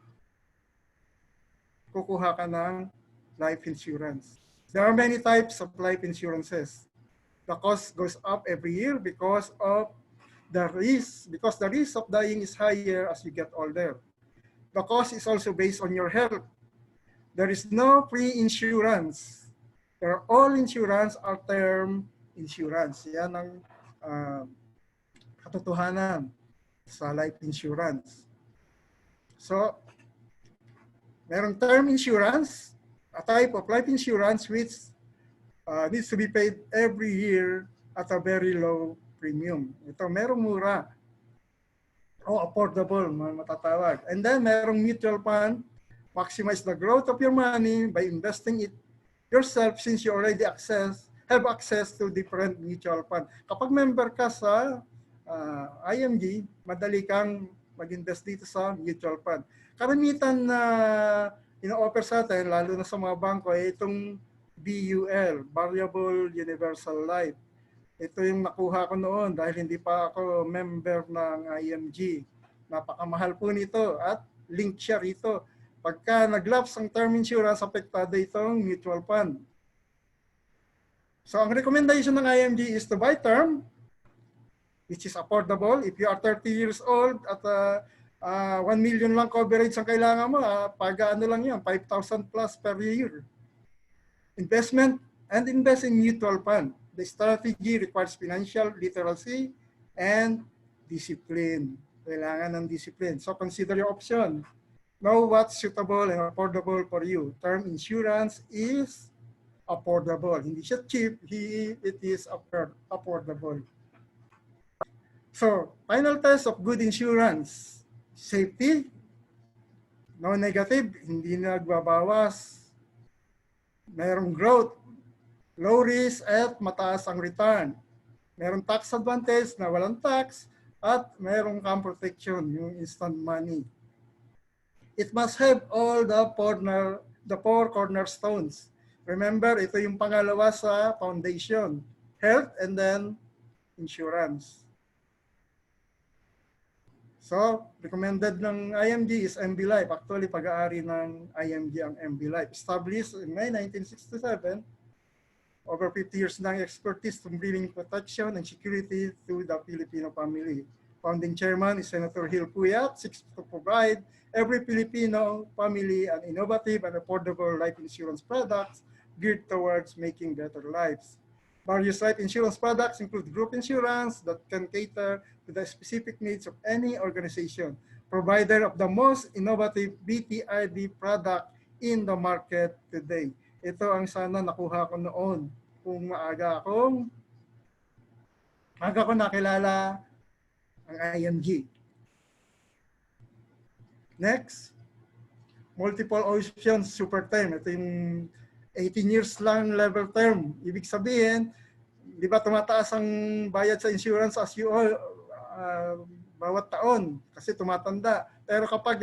kukuha ka ng life insurance. There are many types of life insurances. The cost goes up every year because of the risk, because the risk of dying is higher as you get older. The cost is also based on your health. There is no free insurance. All insurance are term insurance. Yan ang katotohanan sa life insurance. So, merong term insurance, a type of life insurance which needs to be paid every year at a very low premium. Ito, merong mura o affordable, matatawag. And then, merong mutual fund, maximize the growth of your money by investing it yourself since you already have access to different mutual fund. Kapag member ka sa IMG, madali kang mag-invest dito sa mutual fund. Karamitan na ino-offer sa atin, lalo na sa mga bangko, ay itong BUL, Variable Universal Life. Ito yung nakuha ko noon dahil hindi pa ako member ng IMG. Napakamahal po nito at link siya rito. Pagka nag-lapse ang term insurance, apektado itong mutual fund. So ang recommendation ng IMG is to buy term, which is affordable. If you are 30 years old at 1 million lang coverage ang kailangan mo, pag ano lang yan, 5,000 plus per year. Investment and invest in mutual fund. The strategy requires financial literacy and discipline. Kailangan ng discipline. So consider your option. Know what's suitable and affordable for you. Term insurance is affordable. Hindi siya cheap, it is affordable. So, final test of good insurance. Safety, no negative, hindi nagbabawas. Merong growth, low risk at mataas ang return. Merong tax advantage na walang tax at merong income protection, yung instant money. It must have all the four cornerstones. Remember, ito yung pangalawa sa foundation. Health and then insurance. So, recommended ng IMG is MB Life. Actually, pag-aari ng IMG ang MB Life. Established in May 1967, over 50 years ng expertise to bringing protection and security to the Filipino family. Founding chairman is Senator Gil Puyat, seeks to provide every Filipino family an innovative and affordable life insurance products geared towards making better lives. Various life insurance products include group insurance that can cater to the specific needs of any organization, provider of the most innovative BTID product in the market today. Ito ang sana nakuha ko noon kung maaga ko nakilala ang IMG. Next, multiple options super term. Ito yung 18 years lang level term. Ibig sabihin, di ba tumataas ang bayad sa insurance as you all bawat taon kasi tumatanda. Pero kapag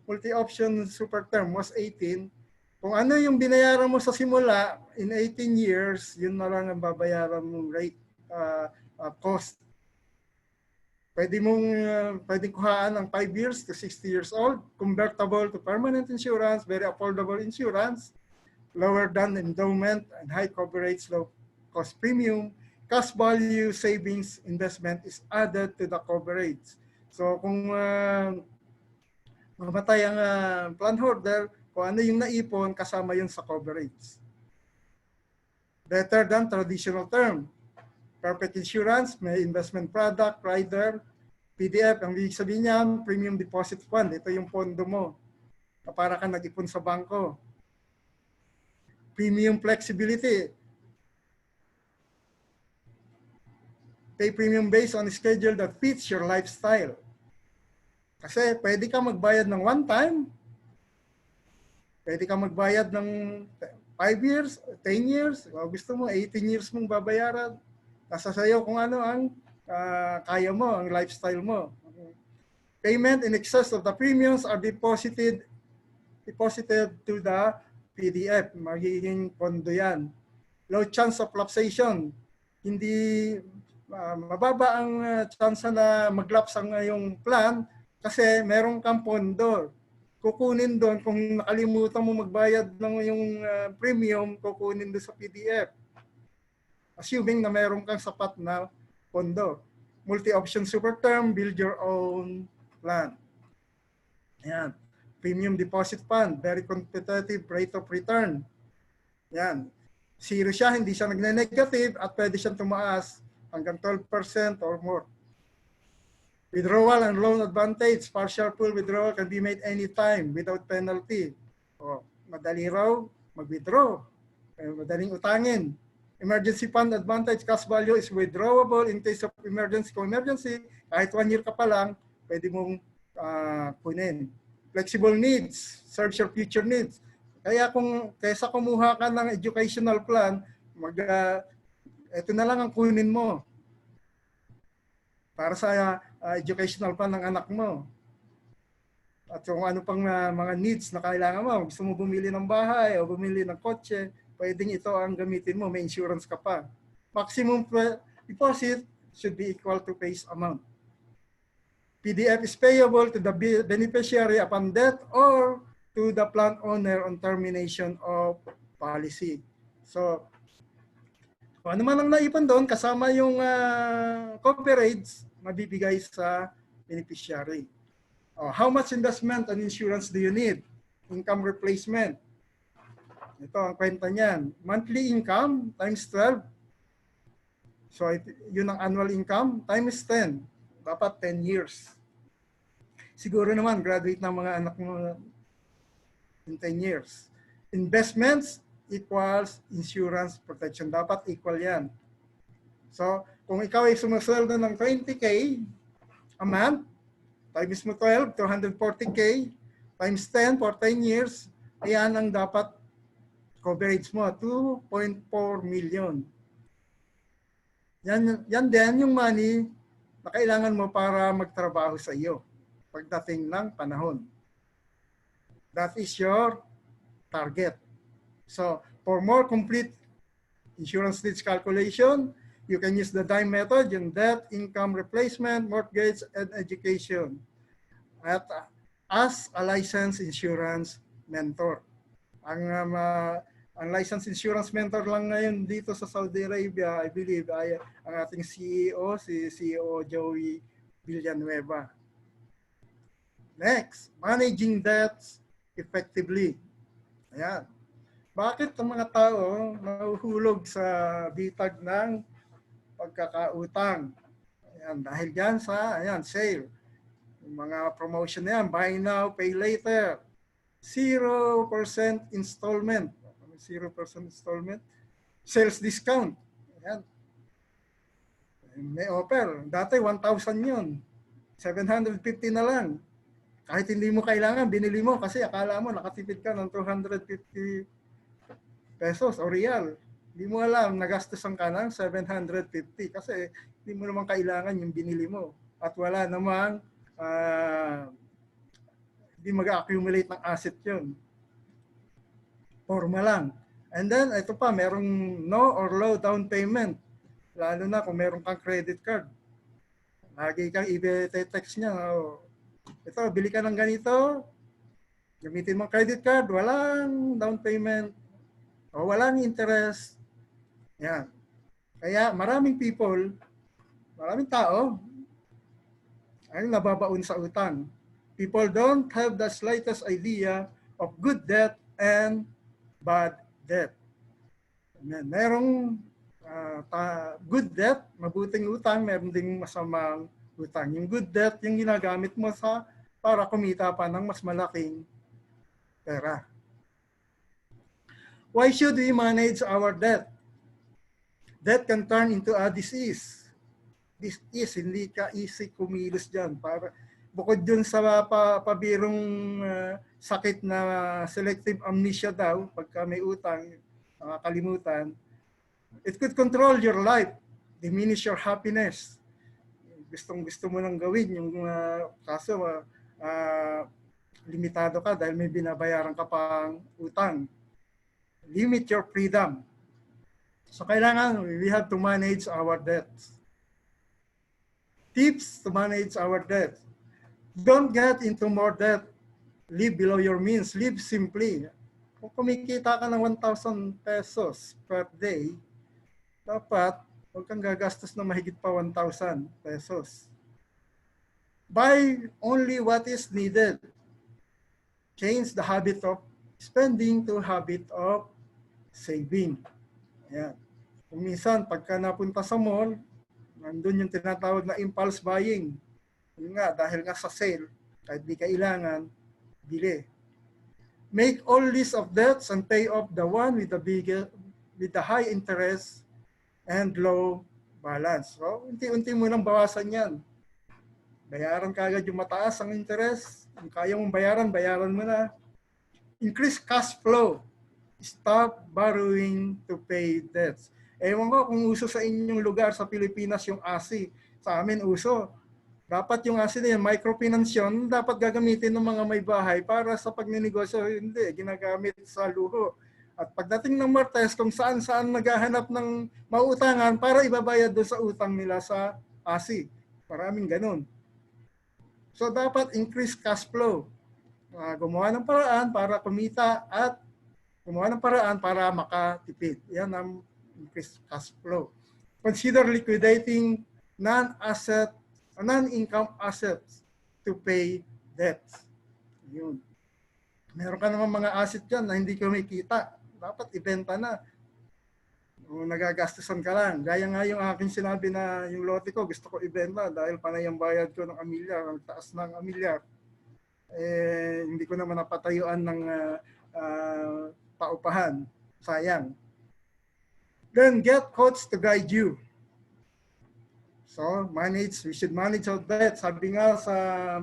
multi-option super term was 18, kung ano yung binayaran mo sa simula in 18 years, yun na lang ang babayaran mong rate cost. Pwedeng kuhaan ng 5 years to 60 years old, convertible to permanent insurance, very affordable insurance, lower than endowment and high coverage, low cost premium, cash value savings investment is added to the coverage. So kung mamatay ang plan holder, kung ano yung naipon, kasama yun sa coverage. Better than traditional term. Perfect insurance, may investment product, rider, PDF, ang ibig sabihin niya, premium deposit fund. Ito yung pondo mo. Para ka nag-ipon sa bangko. Premium flexibility. Pay premium based on a schedule that fits your lifestyle. Kasi pwede ka magbayad ng one time. Pwede ka magbayad ng 5 years, 10 years. O gusto mo, 18 years mong babayaran. Nasa sayo kung ano ang kaya mo, ang lifestyle mo. Payment in excess of the premiums are deposited to the PDF. Magiging pondo yan. Low chance of lapsation. Hindi mababa ang chance na mag-lapse ang yung plan kasi meron kang pondo. Kukunin doon kung nakalimutan mo magbayad ng yung premium, kukunin doon sa PDF. Assuming na meron kang sapat na pondo. Multi-option super term, build your own plan. Ayan. Premium deposit fund, very competitive rate of return. Ayan. Zero siya, hindi siya nagne-negative at pwede siyang tumaas hanggang 12% or more. Withdrawal and loan advantage, partial full withdrawal can be made anytime without penalty. O, madali raw, mag-withdraw. Madaling utangin. Emergency fund advantage, cash value is withdrawable in case of emergency. Kung emergency, kahit 1 year ka pa lang, pwede mong kunin. Flexible needs, serves your future needs. Kaya kaysa kumuha ka ng educational plan, ito na lang ang kunin mo para sa educational plan ng anak mo. At kung ano pang mga needs na kailangan mo, gusto mo bumili ng bahay o bumili ng kotse, pwedeng ito ang gamitin mo, may insurance ka pa. Maximum deposit should be equal to face amount. PDF is payable to the beneficiary upon death or to the plan owner on termination of policy. So, kung ano man ang naipon doon, kasama yung coverage, mabibigay sa beneficiary. How much investment and insurance do you need? Income replacement. Ito ang kwenta niyan. Monthly income times 12. So, yun ang annual income times 10. Dapat 10 years. Siguro naman, graduate ng mga anak mo in 10 years. Investments equals insurance protection. Dapat equal yan. So, kung ikaw ay sumasweldo ng 20K a month, times mo 12, 240K, times 10 for 10 years, ayan ang dapat coverage mo, 2.4 million. Yan din yung money na kailangan mo para magtrabaho sa iyo pagdating ng panahon. That is your target. So, for more complete insurance needs calculation, you can use the DIME method, yung debt, income replacement, mortgage, and education at as a licensed insurance mentor. Ang licensed insurance mentor lang ngayon dito sa Saudi Arabia, I believe, ay ang ating CEO, si CEO Joey Villanueva. Next, managing debts effectively. Ayan. Bakit ang mga tao nahuhulog sa bitag ng pagkakautang? Ayan, dahil yan sa sale. Yung mga promotion na yan, buy now, pay later. 0% installment. 0% installment. Sales discount. Ayan. May offer. Dati 1,000 yun. 750 na lang. Kahit hindi mo kailangan, binili mo kasi akala mo nakatipid ka ng 250 pesos o real. Hindi mo alam, nagastusan ka ng 750 kasi hindi mo naman kailangan yung binili mo. At wala namang hindi mag-accumulate ng asset yun. Forma lang. And then, ito pa, merong no or low down payment. Lalo na kung meron kang credit card. Lagi kang i-text niya, ito, bili ka ng ganito, gamitin mo credit card, walang down payment, o walang interest. Yan. Kaya maraming people, maraming tao, ay nababaon sa utang. People don't have the slightest idea of good debt and bad debt. Merong good debt, mabuting utang, meron ding masamang utang. Yung good debt, yung ginagamit mo para kumita pa ng mas malaking pera. Why should we manage our debt? Debt can turn into a disease. This is, hindi ka easy kumilos dyan. Bukod dun sa pabirong sakit na selective amnesia daw, pagka may utang, nakakalimutan, it could control your life, diminish your happiness. Gustong-gusto mo nang gawin yung kaso limitado ka dahil may binabayaran ka pang utang. Limit your freedom. So kailangan we have to manage our debts. Tips to manage our debt. Don't get into more debt. Live below your means. Live simply. Kung kumikita ka ng 1,000 pesos per day, dapat huwag kang gagastos na mahigit pa 1,000 pesos. Buy only what is needed. Change the habit of spending to habit of saving. Ayan. Kung minsan, pagka napunta sa mall, nandun yung tinatawag na impulse buying. Yun nga, dahil nga sa sale, kahit di kailangan, bili. Make all list of debts and pay off the one with the high interest and low balance. So, unti-unti mo nang bawasan yan. Bayaran ka agad yung mataas ang interest. Kung kaya mong bayaran, bayaran mo na. Increase cash flow. Stop borrowing to pay debts. Ewan ko kung uso sa inyong lugar sa Pilipinas yung ASI. Sa amin uso. Dapat yung ASI na yan, microfinance yun, dapat gagamitin ng mga may bahay para sa pagninegosyo. Hindi, ginagamit sa luho. At pagdating ng Martes, kung saan-saan naghahanap ng mauutangan para ibabayad doon sa utang nila sa ASI. Maraming ganun. So dapat increase cash flow. Gumawa ng paraan para kumita at Gumawa ng paraan para makatipid. Yan ang increased cash flow. Consider liquidating non-income assets to pay debts. Yun. Meron ka naman mga asset dyan na hindi kumikita. Dapat ibenta na. O nagagastusan ka lang. Gaya nga yung aking sinabi na yung lote ko, gusto ko ibenta dahil panay ang bayad ko ng amilyar, ang taas ng amilyar. Hindi ko naman napatayuan ng paupahan. Sayang. Then get coach to guide you. So, we should manage our debt. Sabi nga sa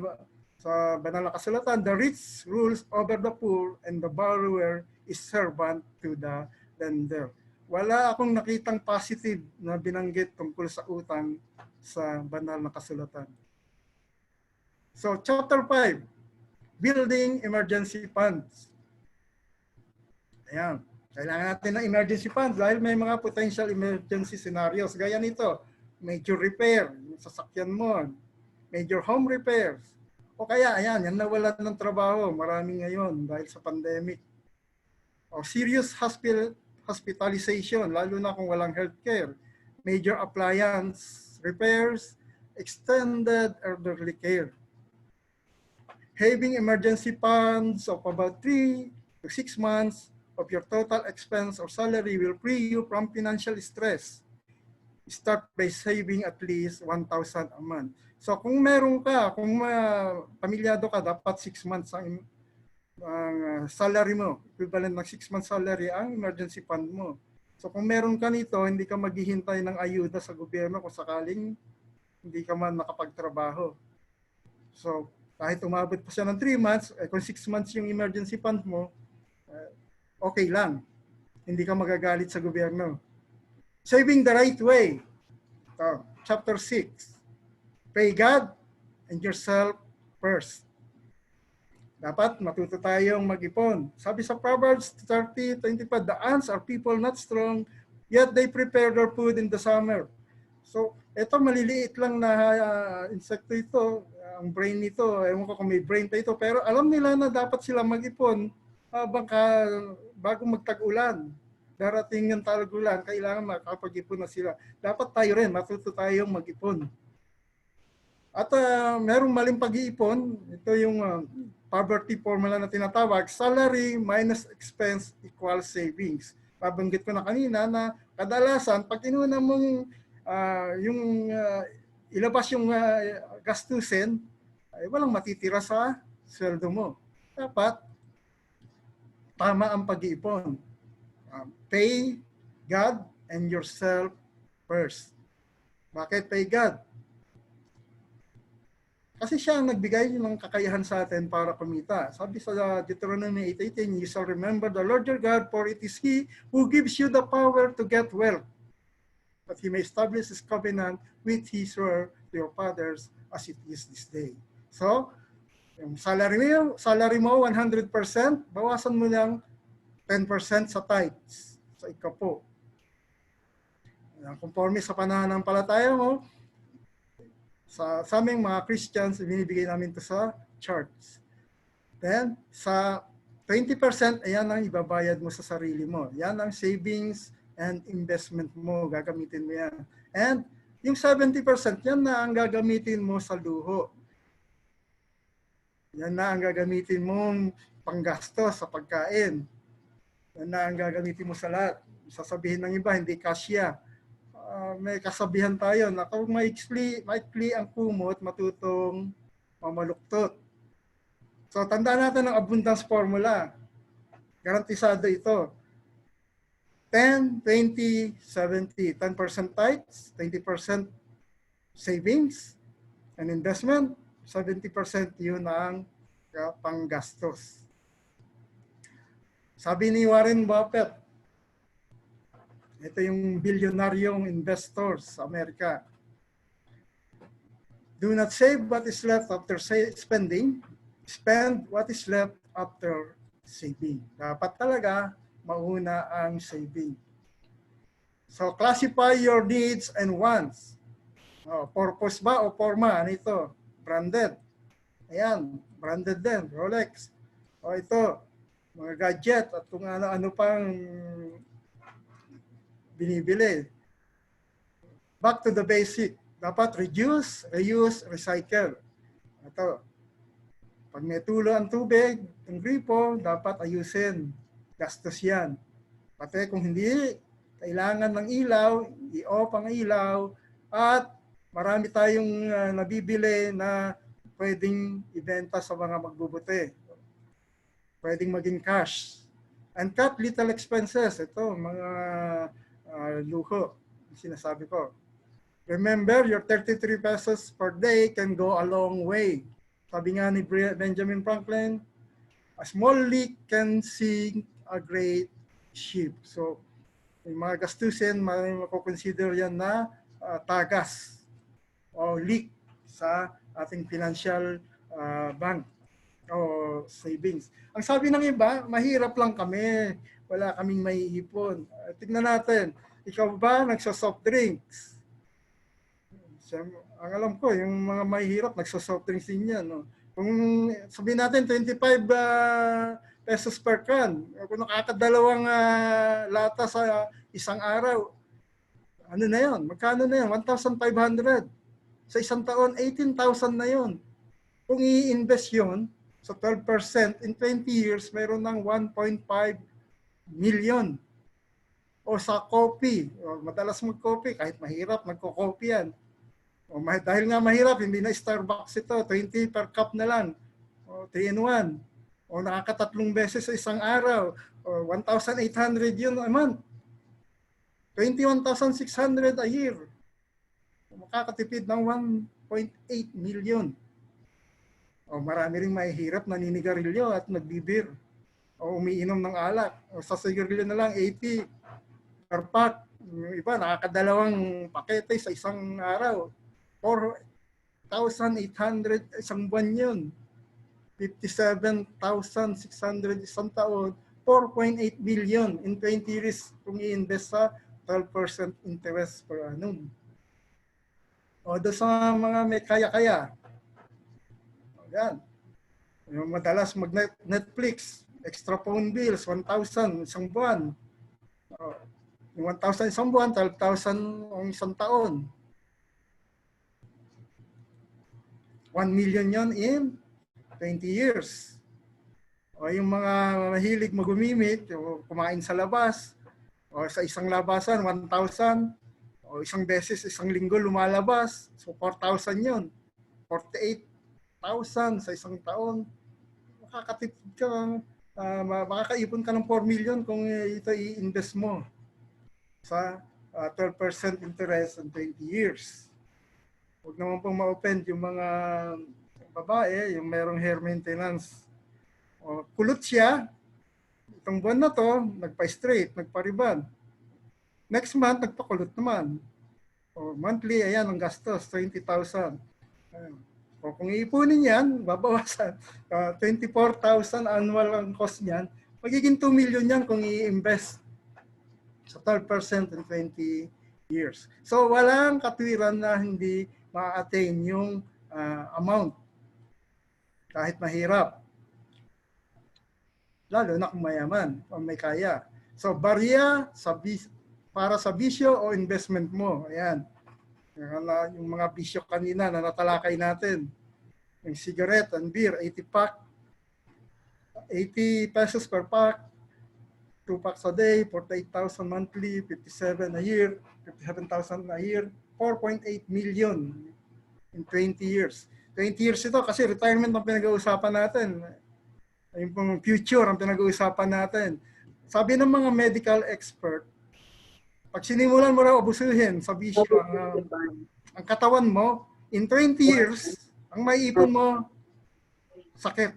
banal na kasulatan, the rich rules over the poor and the borrower is servant to the lender. Wala akong nakitang positive na binanggit tungkol sa utang sa banal na kasulatan. So, chapter 5, building emergency funds. Ayan. Kailangan natin ng emergency funds dahil may mga potential emergency scenarios. Gaya nito, major repair, yung sasakyan mo, major home repairs. O kaya, ayan, yan nawalan ng trabaho. Marami ngayon dahil sa pandemic. O serious hospitalization, lalo na kung walang healthcare. Major appliance repairs, extended elderly care. Having emergency funds of about 3 to 6 months of your total expense or salary will free you from financial stress. Start by saving at least 1,000 a month. So kung meron ka, kung pamilyado ka, dapat 6 months ang salary mo. Equivalent ng 6 months salary ang emergency fund mo. So kung meron ka nito, hindi ka maghihintay ng ayuda sa gobyerno kung sakaling hindi ka man nakapagtrabaho. So kahit umabot pa siya ng 3 months, kung 6 months yung emergency fund mo, okay lang. Hindi ka magagalit sa gobyerno. Saving the right way. Ito, chapter 6. Pay God and yourself first. Dapat matuto tayong mag-ipon. Sabi sa Proverbs 30:25, the ants are people not strong, yet they prepare their food in the summer. So, ito maliliit lang na insekto ito. Ang brain nito, ewan ko kung may brain pa ito, pero alam nila na dapat sila mag-ipon bago magtag-ulan. Darating yung tag-ulan, kailangan makapag-ipon na sila. Dapat tayo rin, matuto tayong mag-ipon. At merong maling pag-iipon, ito yung poverty formula na tinatawag, salary minus expense equals savings. Babanggit ko na kanina na kadalasan, pag inuna mong ilabas yung gastusin, ay walang matitira sa sweldo mo. Dapat, tama ang pag-iipon. Pay God and yourself first. Bakit pay God? Kasi siya ang nagbigay ng kakayahan sa atin para kumita. Sabi sa Deuteronomy 8:18, you shall remember the Lord your God, for it is He who gives you the power to get wealth, that He may establish His covenant with He swore to your fathers as it is this day. So, yung salary mo 100%, bawasan mo lang 10% sa tithes, sa ikapo. Conforme sa pananampalataya mo, sa aming mga Christians, binibigay namin ito sa church. Then, sa 20%, ayan ang ibabayad mo sa sarili mo. Yan ang savings and investment mo. Gagamitin mo yan. And yung 70%, yan na ang gagamitin mo sa luho. Yan na ang gagamitin mong panggastos sa pagkain. Yan na ang gagamitin mo sa lahat. Sasabihin ng iba, hindi kasya. May kasabihan tayo na kung maikli ang kumot, matutong mamaluktot. So, tandaan natin ang abundance formula. Garantisado ito. 10, 20, 70. 10% tithes, 20% savings and investment, 70% yun ang panggastos. Sabi ni Warren Buffett, ito yung bilyonaryong investors sa Amerika. Do not save what is left after spending. Spend what is left after saving. Dapat talaga mauna ang saving. So classify your needs and wants. Purpose ba o forma? Ano ito? Branded. Ayan, branded din. Rolex. O ito, mga gadget at kung ano-ano pang binibili. Back to the basic. Dapat reduce, reuse, recycle. Ito, pag may tulo ang tubig, ang gripo, dapat ayusin. Gastos yan. Pati kung hindi, kailangan ng ilaw, i-off ang ilaw, at marami tayong nabibili na pwedeng ibenta sa mga magbubuti. Pwedeng maging cash. And cut little expenses. Ito, mga luho, sinasabi ko. Remember, your 33 pesos per day can go a long way. Sabi nga ni Benjamin Franklin, a small leak can sink a great ship. So, yung mga gastusin, mako-consider yan na tagas o leak sa ating financial bank o savings. Ang sabi ng iba, mahirap lang kami. Wala kaming maiipon. Tignan natin, ikaw ba nagsa-soft drinks? Ang alam ko, yung mga mahihirap, nagsa-soft drinks din yan. No? Kung sabihin natin, 25 pesos per can. Kung nakakadalawang lata sa isang araw, ano na yun? Magkano na yun? 1,500. Sa isang taon, 18,000 na yun. Kung i-invest yun, sa 12%, in 20 years, mayroon ng 1.5 million. O sa coffee, madalas mag-coffee, kahit mahirap, magko-coffee yan. O, dahil nga mahirap, hindi na Starbucks ito, 20 per cup na lang. O 3-in-1. O nakakatatlong beses sa isang araw. O 1,800 yun a month. 21,600 a year. Makakatipid ng 1.8 million. O marami ring mahihirap, naninigarilyo at nagbibir. O umiinom ng alak. O sa sigarilyo na lang, 80 per pack. Yung iba, nakakadalawang pakete sa isang araw. 4,800 isang buwan yun. 57,600 isang taon. 4.8 billion in 20 years kung i-invest sa 12% interest per annum. O doon sa mga may kaya-kaya. Yan. Yung madalas mag-Netflix, extra phone bills, 1,000 isang buwan. O, yung 1,000 isang buwan, 12,000 ang isang taon. 1 million yon in 20 years. O yung mga mahilig magumimik, o kumain sa labas, o sa isang labasan, 1,000, o isang beses, isang linggo lumalabas, so 4,000 yun. 48,000 sa isang taon. Makakatipid ka, makakaipon ka ng 4 million kung ito i-invest mo sa 12% interest in 20 years. Huwag naman pong ma-offend yung mga babae, yung merong hair maintenance. O, kulot siya, itong buwan na to, nagpa-straight, nagpa-ribbon. Next month, nagpa-kulot naman. O, monthly, ayan, ang gastos, 20,000. O, kung iipunin yan, babawasan. 24,000 annual ang cost niyan. Magiging 2 million yan kung i-invest sa 12% in 20 years. So, walang katwiran na hindi ma-attain yung amount kahit mahirap. Lalo na kung mayaman, kung may kaya. So, barya para sa bisyo o investment mo. Ayan. Yung mga bisyo kanina na natalakay natin. Yung cigarette and beer, 80 pack. 80 pesos per pack. 2 packs a day, 48,000 monthly, 57 a year, 57,000 a year. 4.8 million in 20 years. 20 years ito kasi retirement ang pinag-uusapan natin. Yung pong future ang pinag-uusapan natin. Sabi ng mga medical expert, pag sinimulan mo raw abusuhin sa bisyo ang katawan mo, in 20 years, ang maiipon mo, sakit,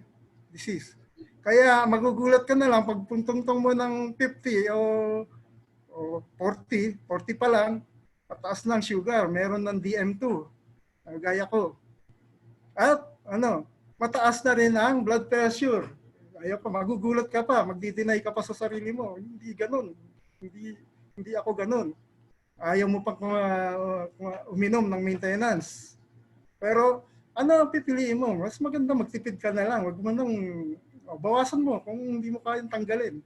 disease. Kaya magugulat ka na lang pag puntungtong mo ng 50 o 40 pa lang, pataas ng sugar, meron ng DM2, gaya ko. At mataas na rin ang blood pressure. Ayaw pa, magugulat ka pa, magdi-deny ka pa sa sarili mo. Hindi ganun. Hindi ako ganun. Ayaw mo pang uminom ng maintenance. Pero ano ang pipiliin mo? Mas maganda magtipid ka na lang. Huwag mo nang O, bawasan mo kung hindi mo kayang tanggalin.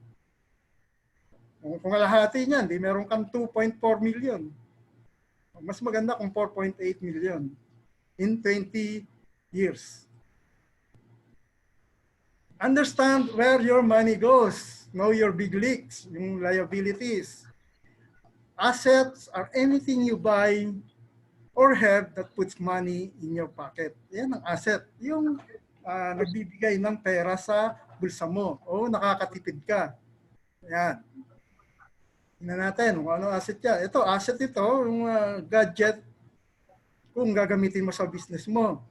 Kung kalahati niyan, di meron kang 2.4 million. Mas maganda kung 4.8 million in 20 years. Understand where your money goes. Know your big leaks, yung liabilities. Assets are anything you buy or have that puts money in your pocket. Yan ang asset. Yung nagbibigay ng pera sa bulsa mo o nakakatipid ka. Yan. Tingnan natin kung ano asset yan. Ito, asset ito, yung gadget kung gagamitin mo sa business mo.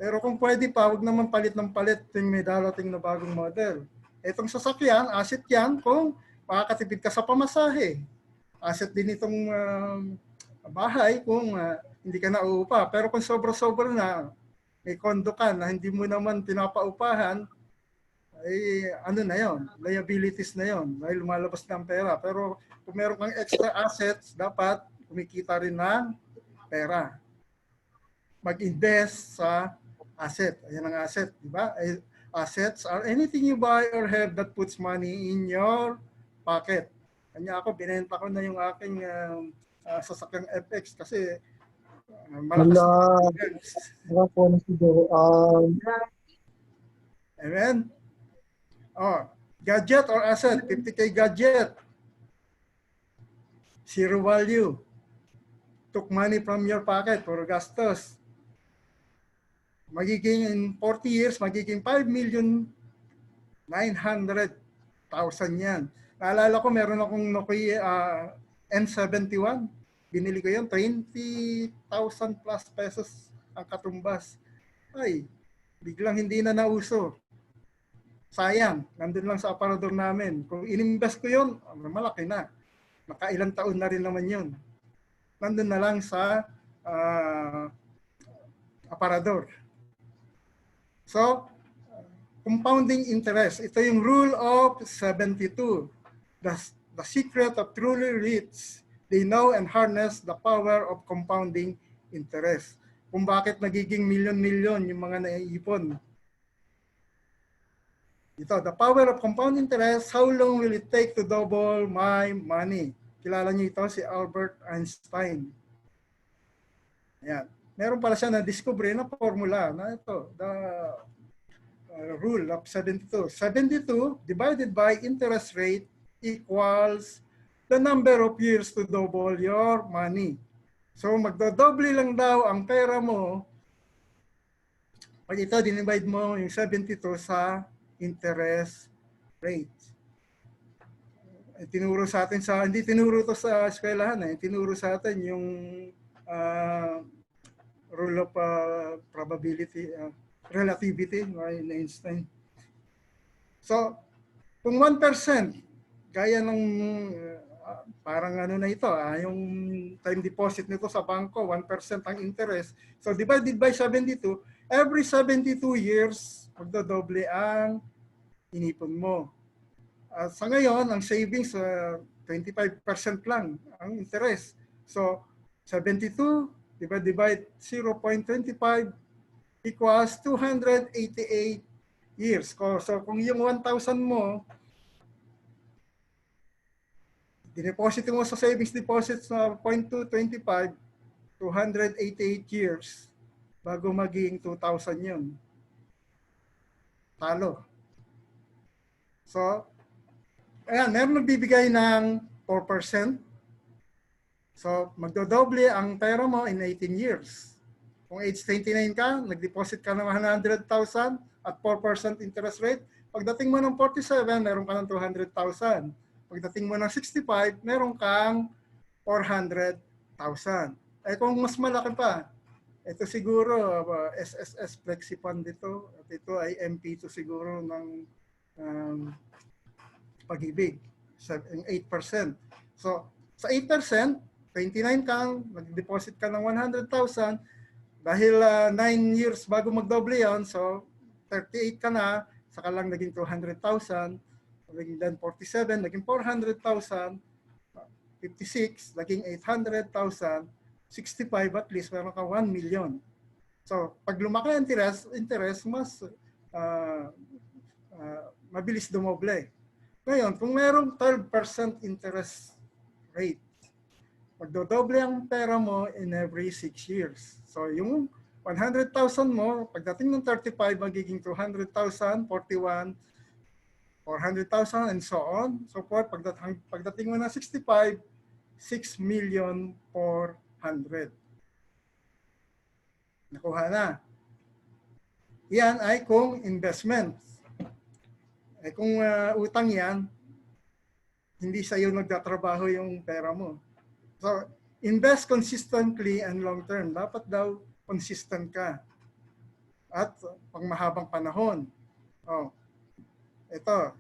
Pero kung pwede pa, huwag naman palit ng palit yung may darating na bagong model. Itong sasakyan, asset yan kung makakatipid ka sa pamasahe. Asset din itong bahay kung hindi ka na uupa. Pero kung sobra-sobra na, may kondo ka na hindi mo naman pinapaupahan, ay ano na yon, liabilities na yon, dahil lumalabas ng pera. Pero kung meron kang extra assets, dapat kumikita rin ng pera. Mag-invest sa asset. Ayan ang asset, di ba? Assets are anything you buy or have that puts money in your pocket. Kanya ako, binenta ko na yung aking sasakyang FX kasi malakas na Amen? Oh, gadget or asset, 50K gadget. Zero value. Took money from your pocket for gastos. Magiging in 40 years, magiging 5,900,000 yan. Naalala ko, meron akong Nokia N71. Binili ko yun, 20,000 plus pesos ang katumbas. Ay, biglang hindi na nauso. Sayang, nandun lang sa aparador namin. Kung inimbest ko yun, malaki na. Nakailang taon na rin naman yun. Nandun na lang sa aparador. So, compounding interest. Ito yung rule of 72. The secret of truly rich, they know and harness the power of compounding interest. Kung bakit nagiging milyon-milyon yung mga naiipon. Ito, the power of compound interest, how long will it take to double my money? Kilala niyo ito, si Albert Einstein. Ayan. Meron pala siya na-discover na formula na ito, the rule of 72. 72 divided by interest rate equals the number of years to double your money. So magdodoble lang daw ang pera mo pag ito dinivide mo yung 72 sa interest rate. Tinuro sa atin hindi tinuro to sa eskwelahan, tinuro sa atin yung rule of probability, relativity ni Einstein. So, kung 1%, gaya ng parang ano na ito, yung time deposit nito sa bangko, 1% ang interest. So, divided by 72, every 72 years, magdodoble ang inipon mo. Sa ngayon, ang savings, 25% lang ang interest. So, 72 divide 0.25 equals 288 years. So kung yung 1,000 mo, dineposit mo sa savings deposits na 0.225, 288 years bago maging 2,000 yun. Talo. So, ayan, meron nagbibigay ng 4%. So, magdodoble ang pera mo in 18 years. Kung age 29 ka, nag-deposit ka ng 100,000 at 4% interest rate. Pagdating mo ng 47, meron ka ng 200,000. Pagdating mo ng 65, meron kang 400,000. Eh kung mas malaki pa, ito siguro SSS Flexi Fund dito. At ito ay MP2 siguro ng Pag-ibig. 8%. So, sa 8%, 29 kang, nag-deposit ka ng 100,000, dahil 9 years bago magdoble yan, so 38 ka na, saka lang naging 200,000, then 47, naging 400,000, 56, naging 800,000, 65 at least, meron ka 1 million. So, pag lumaki ang interest mas mabilis dumoble. Ngayon, kung merong 12% interest rate, magdodoble ang pera mo in every 6 years. So yung 100,000 mo, pagdating ng 35, magiging 200,000, 41, 400,000, and so on. So pagdating mo na 65, 6,400,000. Nakuha na. Yan ay kung investment. Eh kung utang yan, hindi sa iyo nagtatrabaho yung pera mo. So, invest consistently and long term. Dapat daw consistent ka. At pang mahabang panahon. Oh, ito,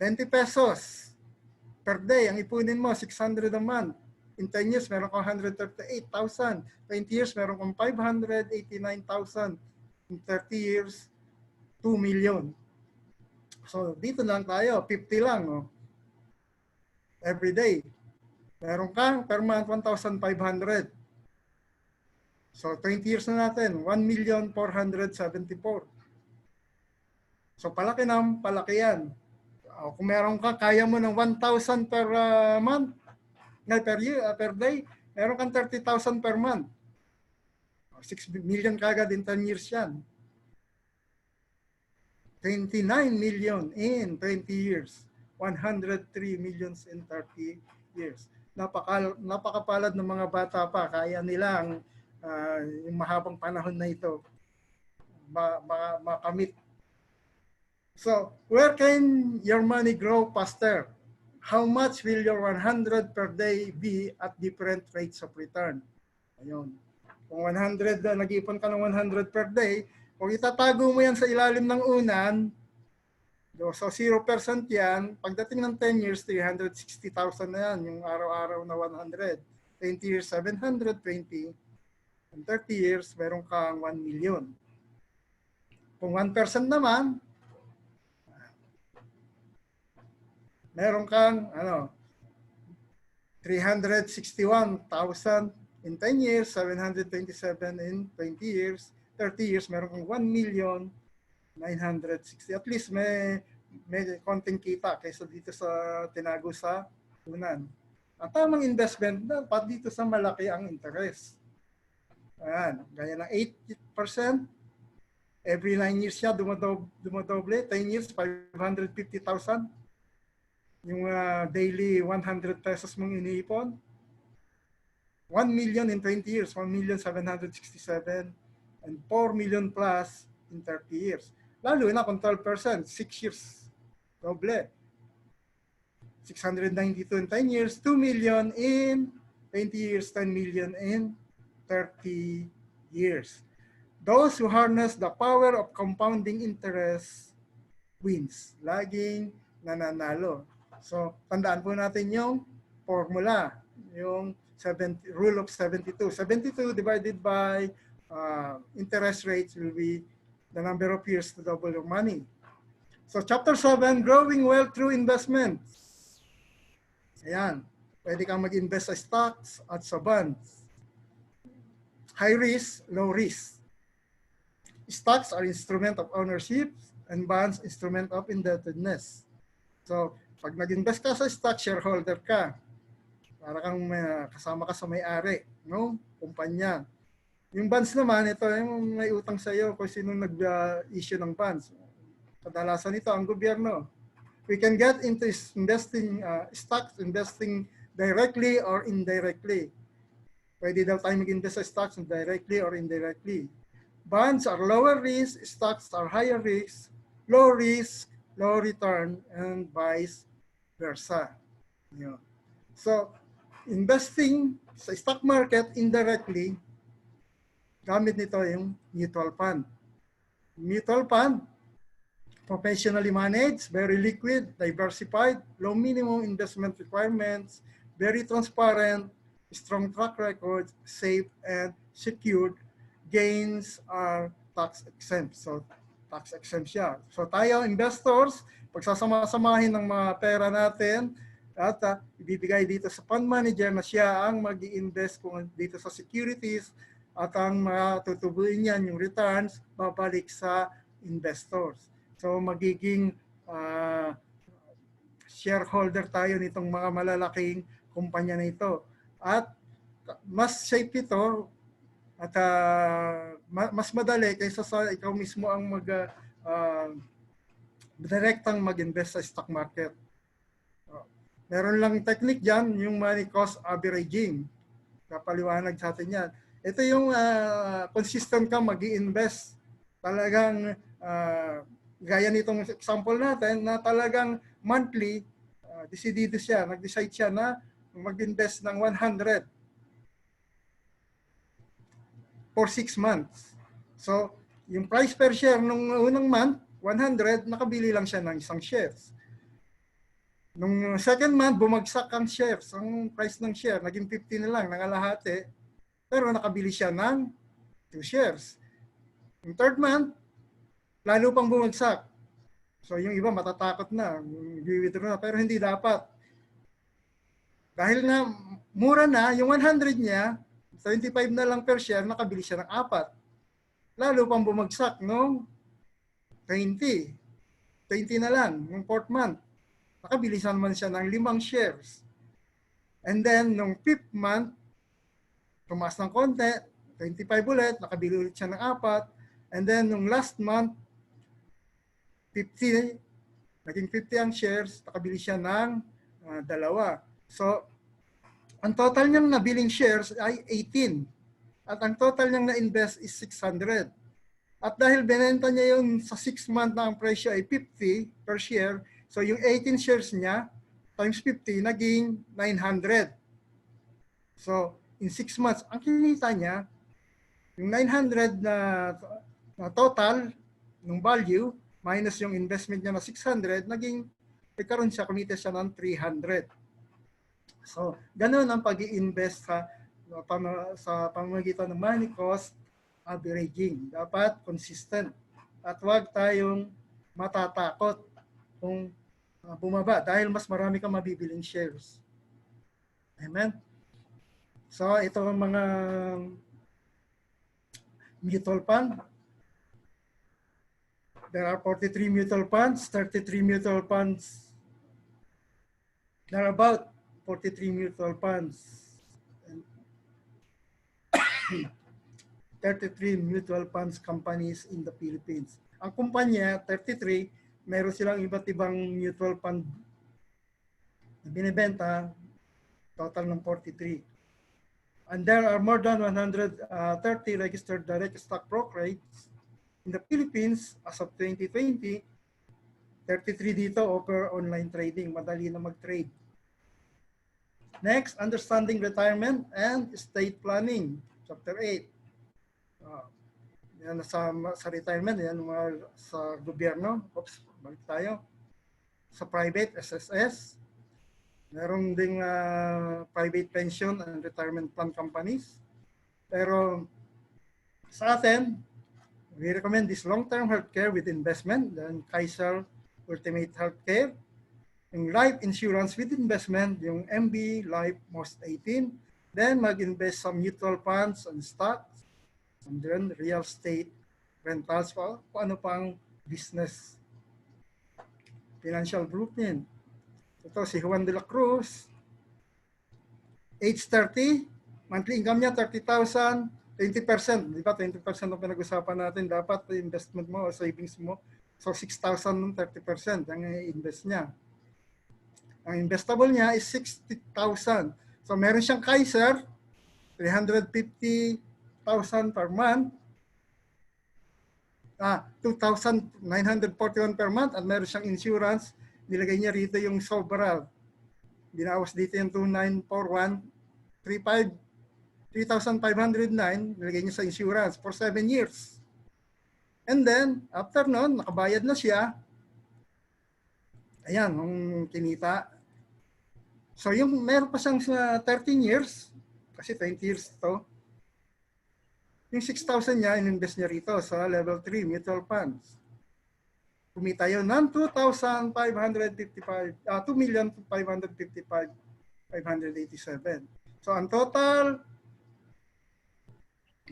20 pesos per day. Ang ipunin mo, 600 a month. In 10 years, meron kang 138,000. 20 years, meron kang 589,000. In 30 years, 2 million. So, dito lang tayo, 50 lang. No? Every day. Meron kang per month 1,500. So 20 years na natin, 1,474,000. So palaki yan. Kung meron ka, kaya mo ng 1,000 per month, per year, per day, meron kang 30,000 per month. 6 million kagad in 10 years yan. 29 million in 20 years. 103 millions in 30 years. Napakapalad ng mga bata pa, kaya nilang yung mahabang panahon na ito makamit. So, where can your money grow faster? How much will your 100 per day be at different rates of return? Ayun. Kung 100, nag-ipon ka ng 100 per day, kung itatago mo yan sa ilalim ng unan, so 0% yan, pagdating ng 10 years, 360,000 na yan, yung araw-araw na 100. 20 years, 720. In 30 years, meron kang 1 million. Kung 1% naman, meron kang 361,000 in 10 years, 727 in 20 years, 30 years, meron kang 1,960,000. At least may konting kita kaysa dito sa tinago sa unan. Ang tamang investment, dapat dito sa malaki ang interest. Ayan, gaya ng 8%. Every 9 years siya, dumodoble. 10 years, 550,000. Yung daily 100 pesos mong iniipon. 1 million in 20 years, 1,767,000. And 4 million plus in 30 years. Lalo na kung 12%, 6 years, doble. 692 in 10 years, 2 million in 20 years, 10 million in 30 years. Those who harness the power of compounding interest wins. Laging nananalo. So, tandaan po natin yung formula, yung rule of 72. 72 divided by interest rates will be the number of years to double your money. So chapter 7, growing wealth through investment. Ayan, pwede kang mag-invest sa stocks at sa bonds. High risk, low risk. Stocks are instrument of ownership and bonds instrument of indebtedness. So pag nag-invest ka sa stock, shareholder ka. Para kang kasama ka sa may-ari, no? Kumpanya. Yung bonds naman, ito yung may utang sa iyo kung sino nag-issue ng bonds. Kadalasan ito ang gobyerno. We can get into investing stocks, investing directly or indirectly. Pwede daw tayo mag-invest sa stocks directly or indirectly. Bonds are lower risk, stocks are higher risk, low return, and vice versa. Yeah. So, investing sa stock market indirectly, gamit nito yung mutual fund. Mutual fund, professionally managed, very liquid, diversified, low minimum investment requirements, very transparent, strong track record, safe and secured. Gains are tax exempt. So, tax exempt siya. So, tayo investors, pagsasama-samahin ng mga pera natin at ibibigay dito sa fund manager na siya ang mag-i-invest dito sa securities at ang matutubuin niyan yung returns babalik sa investors. So magiging shareholder tayo nitong mga malalaking kumpanya na ito. At mas safe ito at mas madali kaysa sa ikaw mismo ang direktang mag-invest sa stock market. Meron lang technique dyan, yung money cost averaging. Kapaliwanag sa atin yan. Ito yung consistent ka mag-i-invest. Talagang gaya nitong example natin na talagang monthly, decidido siya, nag-decide siya na mag-invest ng 100 for 6 months. So, yung price per share nung unang month, 100, nakabili lang siya ng isang shares. Nung second month, bumagsak ang shares, ang price ng share, naging 50 na lang, nangalahati, pero nakabili siya ng 2 shares. Yung third month, lalo pang bumagsak. So yung iba matatakot na, i-withdraw na, pero hindi dapat. Dahil na mura na, yung 100 niya, 75 na lang per share, nakabili siya ng 4. Lalo pang bumagsak nung 20. 20 na lang, nung fourth month. Nakabili naman siya ng 5 shares. And then, nung 5th month, tumaas ng konti, 25 ulit, nakabili ulit siya ng 4. And then, nung last month, 50, naging 50 ang shares, nakabili siya ng 2. So, ang total niyang nabiling shares ay 18. At ang total niyang na-invest is 600. At dahil binenta niya yun sa 6 month na ang presyo ay 50 per share, so yung 18 shares niya times 50 naging 900. So in 6 months, ang kinita niya, yung 900 na total ng value minus yung investment niya na 600, nagkaroon siya, kumita siya ng 300. So ganoon ang pag-i-invest sa pamamagitan ng money cost averaging. Dapat consistent. At huwag tayong matatakot kung bumaba dahil mas marami kang mabibiling shares. Amen? So, ito ang mga mutual fund. There are 43 mutual funds, 33 mutual funds. There are about 43 mutual funds. 33 mutual funds companies in the Philippines. Ang kumpanya, 33, meron silang iba't ibang mutual fund na binibenta, total ng 43. And there are more than 130 registered direct stock brokerages in the Philippines as of 2020. 33 dito offer online trading, madali na mag-trade. Next, understanding retirement and estate planning, chapter 8. Yan sa retirement, yan mga sa gobyerno. Oops, balik tayo. Sa private, SSS. Meron ding private pension and retirement plan companies. Pero sa atin, we recommend this long-term healthcare with investment, then Kaiser Ultimate Healthcare. Yung life insurance with investment, yung MB Life Most 18. Then mag-invest sa mutual funds and stocks. And then real estate, rentals, kung ano pang business. Financial group din. Ito si Juan de la Cruz. Age 30, monthly income niya 30,000, 20%. Di ba 20% ang pinag-usapan natin, dapat investment mo o savings mo. So 6,000 ng 30% ang invest niya. Ang investable niya is 60,000. So meron siyang Kaiser, 350,000 per month, 2,941 per month, at meron siyang insurance, nilagay niya rito yung Sobral. Binawas dito yung 2,941, 3,509, nilagay niya sa insurance for 7 years. And then, after nun, nakabayad na siya. Ayan, ang kinita. So yung meron pa siyang 13 years, kasi 20 years ito, yung 6,000 niya, in-invest niya rito sa level 3 mutual funds. Kumita yun ng 2,557. So ang total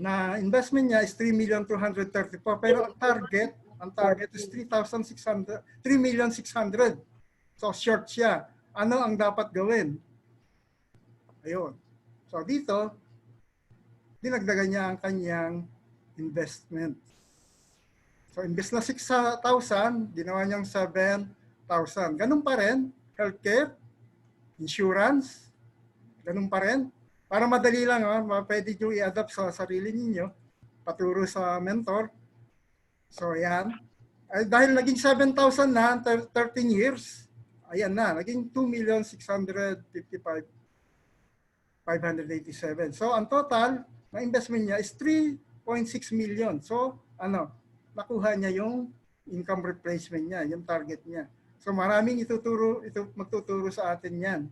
na investment niya is 3,234. Pero ang target ang target is 3,600, 3,600,000. So short siya. Ano ang dapat gawin? Ayun. So dito, dinagdagan niya ang kanyang investment. So imbes na 6,000, ginawa niyang 7,000. Ganun pa rin, healthcare, insurance, ganun pa rin. Para madali lang, pwede nyo i-adapt sa sarili ninyo, paturo sa mentor. So yan. Ay, dahil naging 7,000 na, 13 years, ayan na, naging 2,655,587. So ang total na investment niya is 3.6 million. So ano, nakuha niya yung income replacement niya, yung target niya. So maraming magtuturo sa atin yan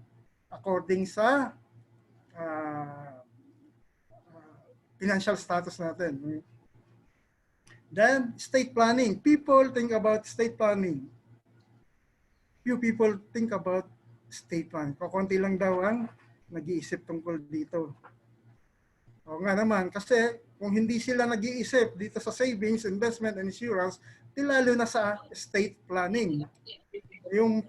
according sa financial status natin. Then, estate planning. People think about estate planning. Few people think about estate planning. Kakunti lang daw ang nag-iisip tungkol dito. O nga naman, kasi kung hindi sila nag-iisip dito sa savings, investment, and insurance, lalo na sa estate planning. Yung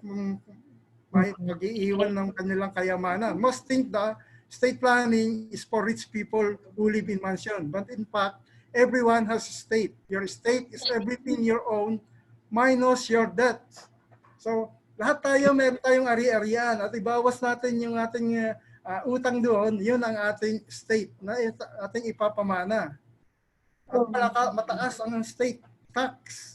mag-iiwan ng kanilang kayamanan. Most think that estate planning is for rich people who live in mansion. But in fact, everyone has estate. Your estate is everything your own minus your debt. So, lahat tayo meron tayong ari-arian at ibawas natin yung ating utang doon, yun ang ating estate na ating ipapamana. At mataas ang state tax.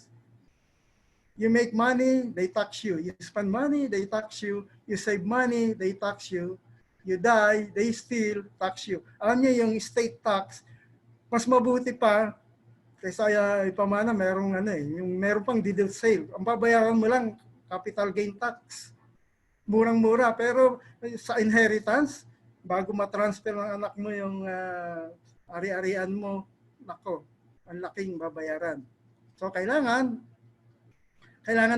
You make money, they tax you. You spend money, they tax you. You save money, they tax you. You die, they still tax you. Alam niyo yung state tax, mas mabuti pa kaysa ipamana, merong yung meron pang deed of sale. Ang babayaran mo lang capital gain tax. Murang-mura, pero sa inheritance, bago ma-transfer ng anak mo yung ari-arian mo, nako, ang laking babayaran. So kailangan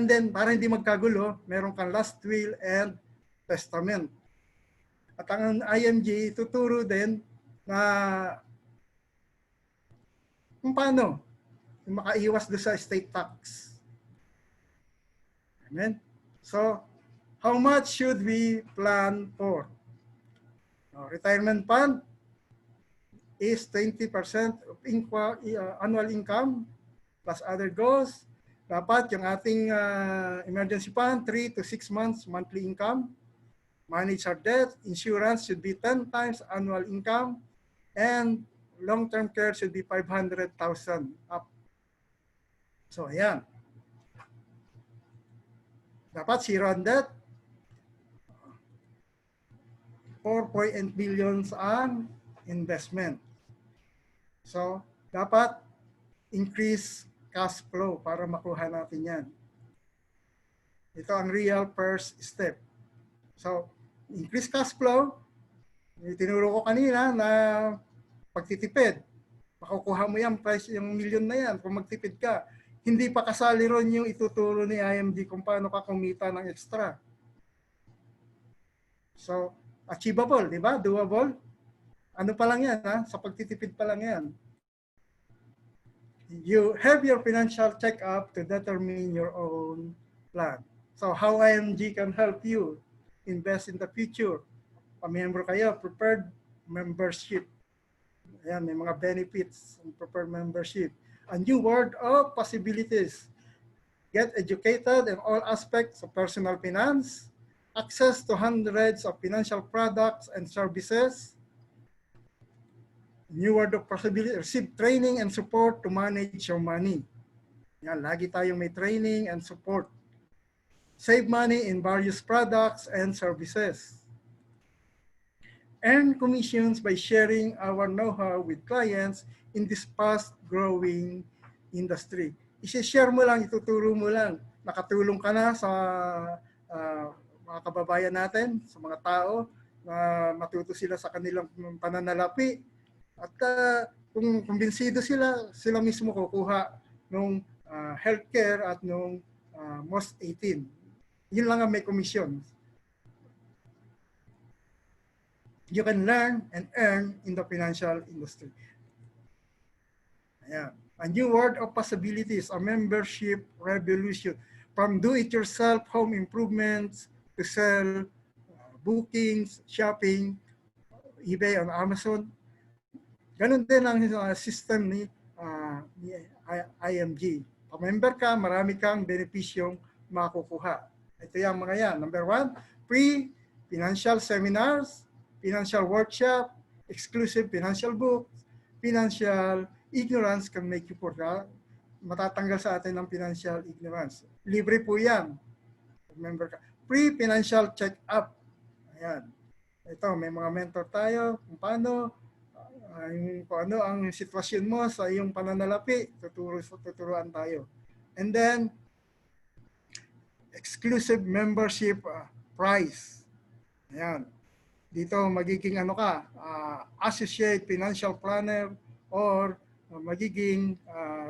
din, para hindi magkagulo, meron kang last will and testament. At ang IMG tuturo din na kung paano makaiwas doon sa estate tax. Amen? So, how much should we plan for? Retirement fund is 20% of annual income plus other goals. Dapat yung ating emergency fund, 3 to 6 months monthly income. Manage our debt. Insurance should be 10 times annual income. And long-term care should be 500,000 up. So, ayan. Dapat zero on debt. 4.8 billion ang investment. So, dapat increase cash flow para makuha natin yan. Ito ang real first step. So, increase cash flow. Tinuro ko kanina na pagtitipid. Makukuha mo yan, price yung million na yan kung magtipid ka. Hindi pa kasali ron yung ituturo ni IMD kung paano ka kumita ng extra. So, achievable, di ba? Doable. Ano pa lang yan, ha? Sa pagtitipid pa lang yan. You have your financial check-up to determine your own plan. So, how IMG can help you invest in the future? Pa-member kayo, prepared membership. Ayan, may mga benefits ng prepared membership. A new world of possibilities. Get educated in all aspects of personal finance, access to hundreds of financial products and services, new world of possibilities, receive training and support to manage your money. Yan, lagi tayong may training and support. Save money in various products and services. Earn commissions by sharing our know-how with clients in this fast-growing industry. I-share mo lang, ituturo mo lang. Nakatulong ka na sa mga kababayan natin, sa mga tao, na matuto sila sa kanilang pananalapi. At kung kumbinsido sila mismo kukuha ng healthcare at ng most 18. Yun lang ang may commission. You can learn and earn in the financial industry. Ayan. A new world of possibilities, a membership revolution. From do-it-yourself home improvements to sell, bookings, shopping, eBay and Amazon. Ganun din ang system ni IMG. Pag-member ka, marami kang benepisyong makukuha. Ito yung mga yan. Number 1, free financial seminars, financial workshop, exclusive financial books, financial ignorance can make you poor. Matatanggal sa atin ng financial ignorance. Libre po yan. Member ka. Free financial check-up. Ayan. Ito, may mga mentor tayo kung paano ang sitwasyon mo sa iyong pananalapi, tuturuan tayo. And then, exclusive membership price. Ayan. Dito magiging associate financial planner or magiging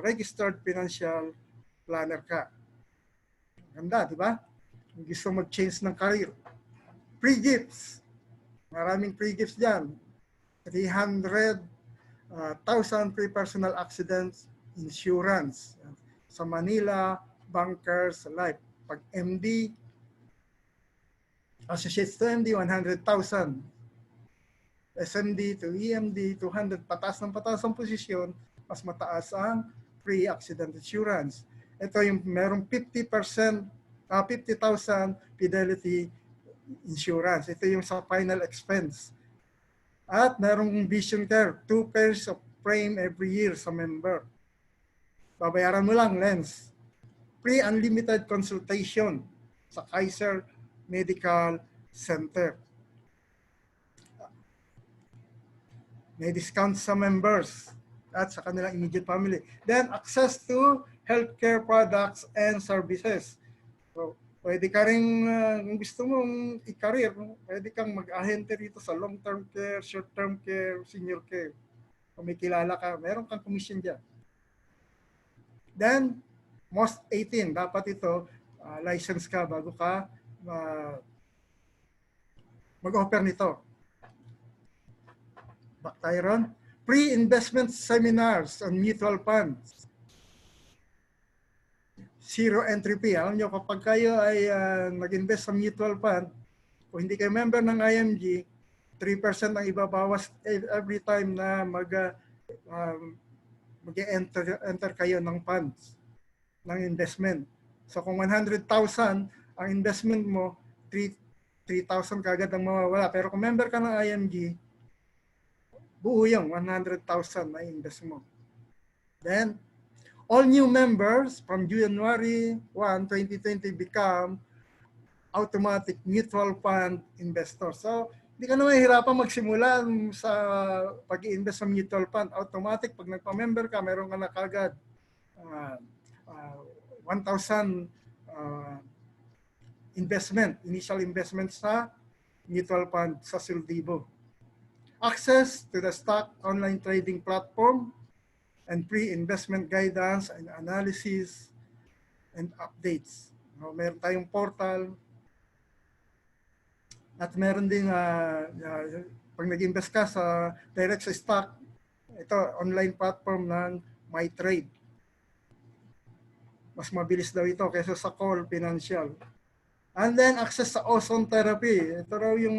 registered financial planner ka. Ganda, di ba? Gusto mag-change ng career. Free gifts. Maraming free gifts dyan. 300,000 free personal accidents insurance. Sa Manila, Bankers Life. Pag MD, associates to MD, 100,000. SMD to EMD, 200. Pataas ang posisyon, mas mataas ang free accident insurance. Ito yung merong 50,000 fidelity insurance. Ito yung sa final expense. At merong vision care, 2 pairs of frame every year sa member. Babayaran mo lang lens. Free unlimited consultation sa Kaiser Medical Center. May discount sa members at sa kanilang immediate family. Then access to healthcare products and services. So, pwede ka rin, kung gusto mong i-career, pwede kang mag-ahente rito sa long-term care, short-term care, senior care. Kung may kilala ka, meron kang commission dyan. Then, most 18, dapat ito, license ka bago ka mag-offer nito. Back tayo ron. Pre-investment seminars on mutual funds. Zero entry fee. Alam nyo, kapag kayo ay nag-invest sa mutual fund, kung hindi kayo member ng IMG, 3% ang ibabawas every time na mag-enter kayo ng funds, ng investment. So kung 100,000 ang investment mo, 3,000 kagad ang mawawala. Pero kung member ka ng IMG, buo yung 100,000 na invest mo. Then, all new members from January 1, 2020 become automatic mutual fund investors. So, hindi ka na mahihirapan magsimula sa pag-i-invest sa mutual fund. Automatic, pag nagpa-member ka, meron ka na kagad 1,000 initial investment sa mutual fund sa Sildibo. Access to the stock online trading platform and pre-investment guidance and analysis and updates. Meron tayong portal at meron din pag nag-invest ka sa direct sa stock, ito online platform ng MyTrade. Mas mabilis daw ito kaysa sa Call Financial. And then access sa ozone therapy. Ito raw yung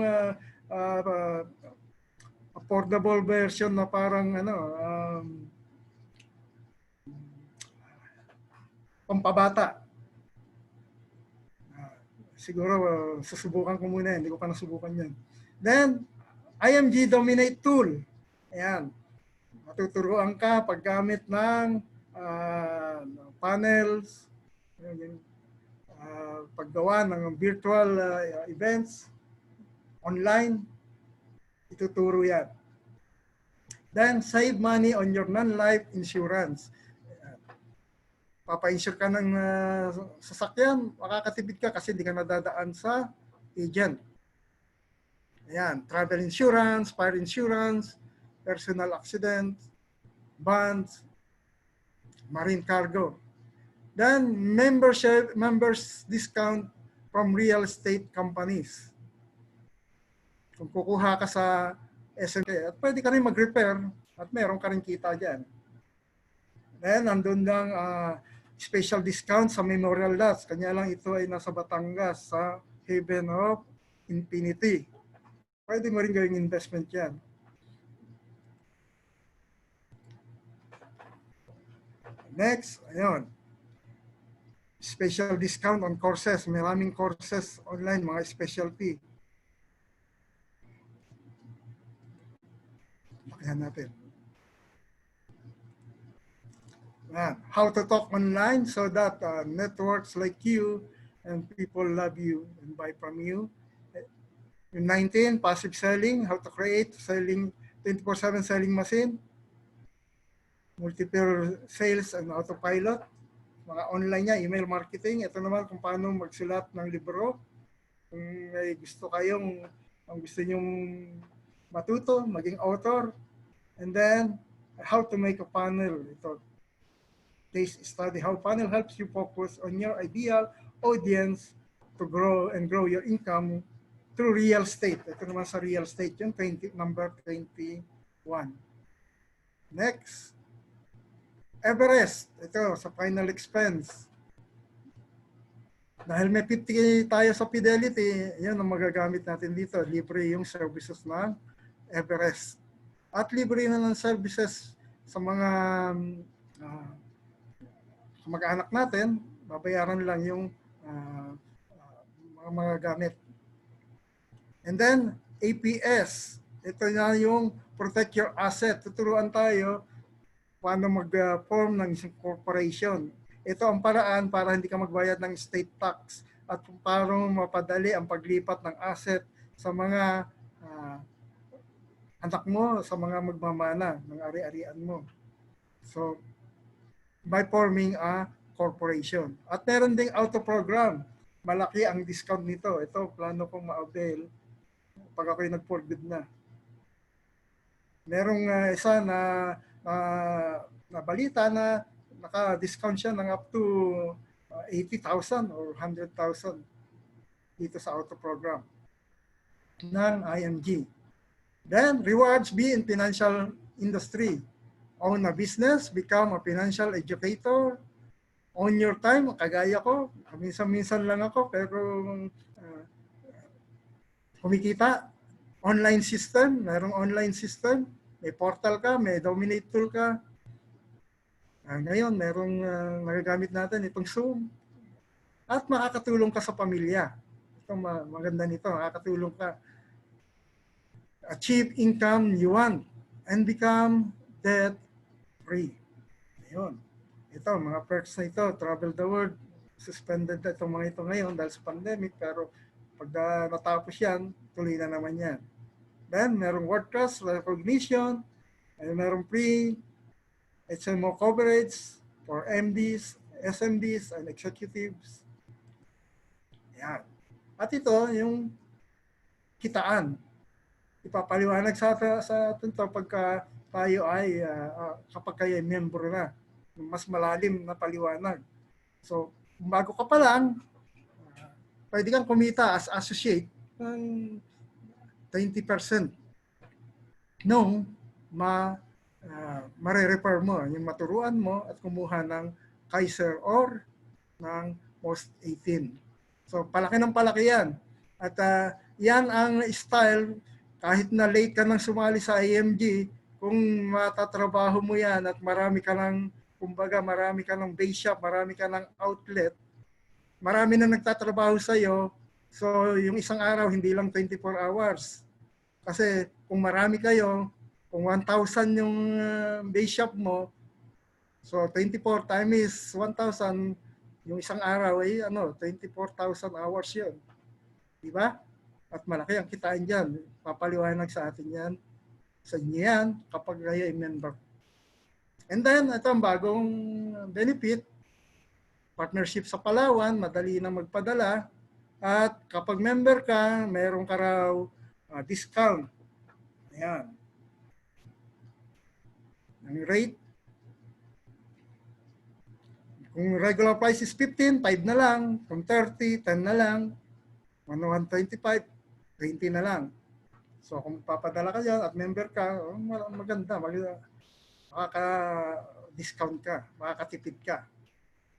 affordable version na parang pampabata. Siguro susubukan ko muna, hindi ko pa nasubukan yan. Then, IMG Dominate Tool. Ayan. Matuturuan ka paggamit ng panels, paggawa ng virtual events, online, ituturo yan. Then, save money on your non-life insurance. Papa-insure ka ng sasakyan, makakatipid ka kasi hindi ka nadadaan sa agent. Ayan, travel insurance, fire insurance, personal accident, bonds, marine cargo. Then, members discount from real estate companies. Kung kukuha ka sa SMK, at pwede ka rin mag-repair at meron ka rin kita dyan. Then, nandun lang special discount sa Memorial Lots. Kanya lang ito ay nasa Batangas sa Haven of Infinity. Pwede mo rin gawing investment yan. Next, ayun. Special discount on courses. Maraming courses online, mga specialty. Lakihan natin. How to talk online so that networks like you and people love you and buy from you. In 19, passive selling, how to create selling 24/7 selling machine, multiple sales and autopilot, mga online niya, email marketing. Ito naman kung paano magsulat ng libro. Kung may gusto kayong, ang gusto nyong matuto, maging author. And then, how to make a funnel. Ito, case study, how funnel helps you focus on your ideal audience to grow and grow your income through real estate. Ito naman sa real estate, yung number 21. Next, Everest. Ito, sa final expense. Dahil may 50 tayo sa Fidelity, yan ang magagamit natin dito. Libre yung services ng Everest. At libre na ng services sa mga mag-anak natin, babayaran lang yung mga gamit. And then, APS. Ito na yung protect your asset. Tuturuan tayo paano mag-form ng isang corporation. Ito ang paraan para hindi ka magbayad ng state tax at paano mapadali ang paglipat ng asset sa mga anak mo, sa mga magmamana ng ari-arian mo. So, by forming a corporation. At meron ding auto program. Malaki ang discount nito. Ito, plano kong ma-avail pag ako'y nag-forbid na. Merong isa na balita na naka-discount siya ng up to 80,000 or 100,000 dito sa auto program ng IMG. Then, rewards be in financial industry. Own a business, become a financial educator, own your time, kagaya ko, minsan-minsan lang ako, pero kumikita. Online system, mayroong online system, may portal ka, may Dominate tool ka. Ngayon, merong nagagamit natin itong Zoom. At makakatulong ka sa pamilya. Ito maganda nito, makakatulong ka. Achieve income you want and become debt free. Ayun. Ito, mga perks na ito, travel the world, suspended na itong mga ito ngayon dahil sa pandemic, pero pag natapos yan, tuloy na naman yan. Then, merong world class recognition, merong free HMO coverage for MDs, SMDs, and executives. Yan. At ito, yung kitaan. Ipapaliwanag sa atin ito pagka tayo ay kapag kayo ay member na, mas malalim na paliwanag. So, bago ka pa lang, pwede kang kumita as associate ng 20% nung mare-refer mo, yung maturuan mo at kumuha ng Kaiser or ng Post 18. So, palaki ng palaki yan. At yan ang style, kahit na late ka nang sumali sa IMG, kung matatrabaho mo yan at marami ka ng, kumbaga marami ka ng base shop, marami ka ng outlet, marami na nagtatrabaho sa'yo, so yung isang araw hindi lang 24 hours. Kasi kung marami kayo, kung 1,000 yung base shop mo, so 24 times 1,000, yung isang araw ay 24,000 hours yun. Diba? At malaki ang kitain dyan. Papaliwanag sa atin yan. Sa inyo yan kapag kayo ay member. And then, ito ang bagong benefit. Partnership sa Palawan, madali na magpadala. At kapag member ka, mayroon ka raw discount. Ayan. Ang rate. Kung regular price is 15, 5 na lang. Kung 30, 10 na lang. 125, 20 na lang. So kung papadala ka dyan at member ka, maganda. makaka-discount ka, makakatipid ka.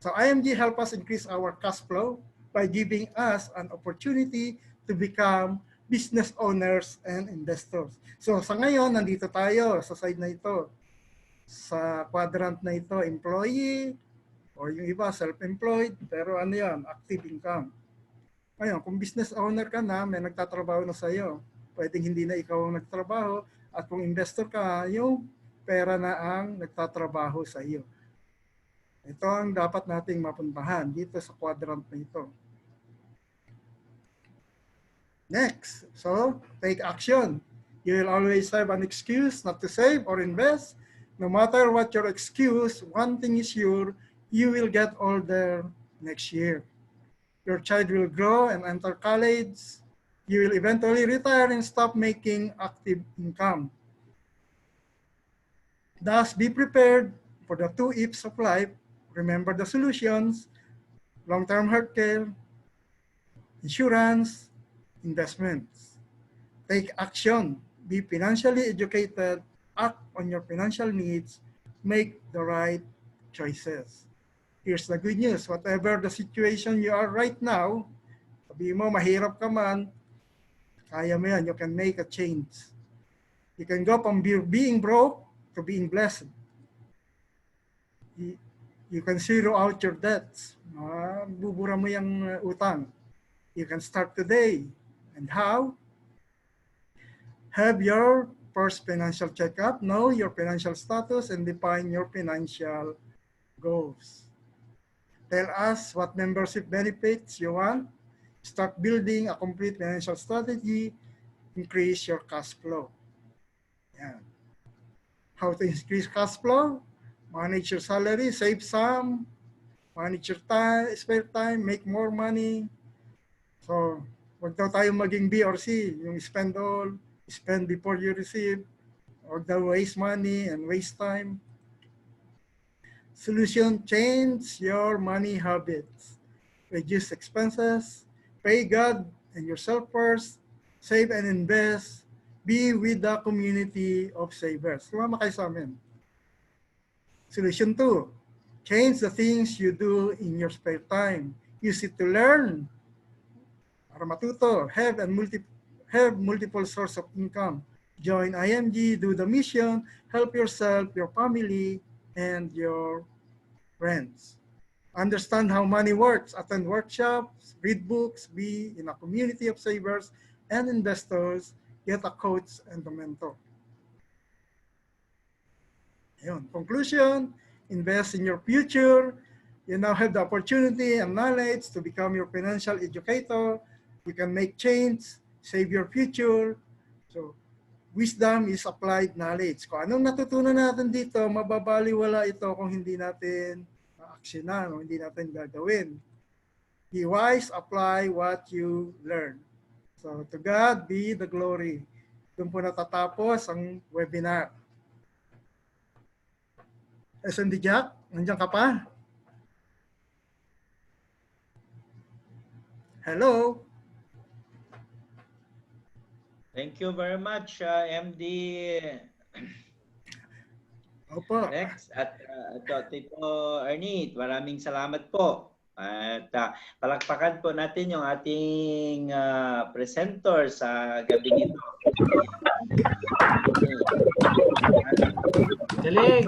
So IMG help us increase our cash flow by giving us an opportunity to become business owners and investors. So sa ngayon, nandito tayo sa side na ito. Sa quadrant na ito, employee, or yung iba, self-employed, pero ano yan, active income. Ngayon, kung business owner ka na, may nagtatrabaho na sa iyo, pwedeng hindi na ikaw ang nagtatrabaho, at kung investor ka, yung pera na ang nagtatrabaho sa iyo. Ito ang dapat nating mapuntahan dito sa quadrant na ito. Next, so take action. You will always have an excuse not to save or invest. No matter what your excuse, one thing is sure, you will get older next year. Your child will grow and enter college. You will eventually retire and stop making active income. Thus, be prepared for the 2 ifs of life. Remember the solutions: long-term healthcare, insurance, investments. Take action. Be financially educated. Act on your financial needs. Make the right choices. Here's the good news. Whatever the situation you are right now, sabi mo, mahirap ka man, kaya mo yan. You can make a change. You can go from being broke to being blessed. You can zero out your debts. Bubura mo yung utang. You can start today. And how? Have your first financial checkup, know your financial status, and define your financial goals. Tell us what membership benefits you want. Start building a complete financial strategy. Increase your cash flow. Yeah. How to increase cash flow? Manage your salary, save some, manage your time, spare time, make more money. So, wag daw tayo maging B or C, yung spend all, spend before you receive, or daw waste money and waste time. Solution: change your money habits. Reduce expenses, pay God and yourself first, save and invest, be with the community of savers. Sumama kayo sa amin. Solution 2, change the things you do in your spare time. Use it to learn, para matuto, have multiple sources of income. Join IMG, do the mission, help yourself, your family, and your friends. Understand how money works, attend workshops, read books, be in a community of savers and investors, get a coach and a mentor. Ayun. Conclusion, invest in your future. You now have the opportunity and knowledge to become your financial educator. You can make change, save your future. So, wisdom is applied knowledge. Kung anong natutunan natin dito, mababaliwala ito kung hindi natin aksyonan o hindi natin gagawin. Be wise, apply what you learn. So, to God be the glory. Doon po natatapos ang webinar. SMD Jack, nandiyan ka pa? Hello? Thank you very much, MD Opo. Rex at Tito Ernie. Maraming salamat po. At palakpakan po natin yung ating presenter sa gabi nito. Galing!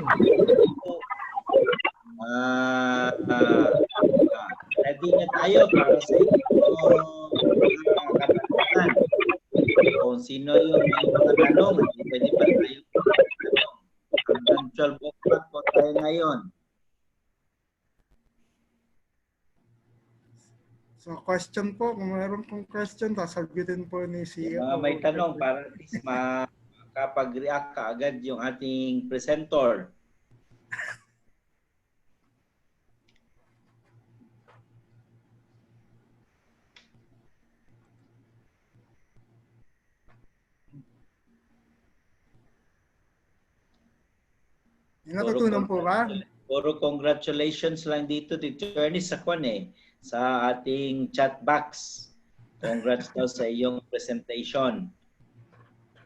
Ready na tayo para sa inyong katanungan. Kung sino yung may mga tanong, pwede pa tayo tanong. Hanggang 12 o'clock po tayo ngayon. So, question po, kung mayroon pong question, sasagutin po ni CEO. May tanong para at least makapag-react ka agad yung ating presenter. Natutunan po ba? Puro congratulations lang dito, Tito Ernie, sa sa ating chat box. Congrats daw sa iyong presentation.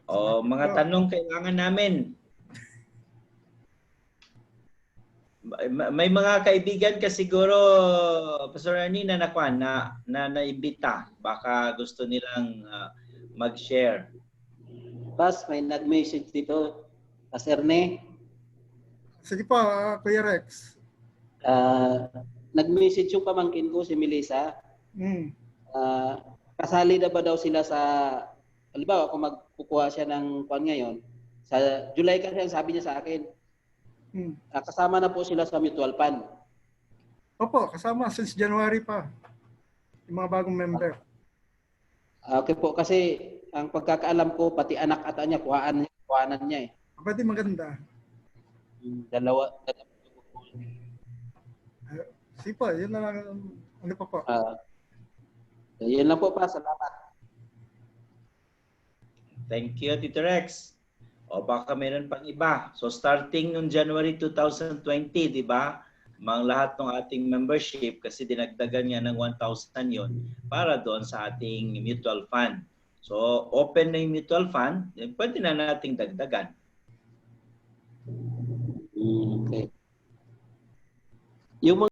O, mga tanong kailangan namin. may mga kaibigan ka siguro, Pastor Ernie, na nakuan na naimbita. Baka gusto nilang mag-share. Pas, may nag-message dito. Pas Erne, Sige po, Kuya Rex. nag-message yung pamangkin ko, si Melissa. Mm. Kasali na ba daw sila sa, halimbawa kung magkukuha siya ng kwan ngayon, sa July kasi ang sabi niya sa akin, Mm. kasama na po sila sa mutual fund. Opo, kasama since January pa. Yung mga bagong member. Okay po, kasi ang pagkakaalam ko, pati anak ata niya, kuhanan niya eh. Pwede maganda. Dalawa. Sige po, yun na lang. Ano pa po? Yun lang po pa, salamat. Thank you, Tito Rex. O baka meron pang iba. So starting noong January 2020, di ba? Mga lahat ng ating membership kasi dinagdagan niya ng 1,000 yon para doon sa ating mutual fund. So open na yung mutual fund, pwede na nating dagdagan. Okay. Yung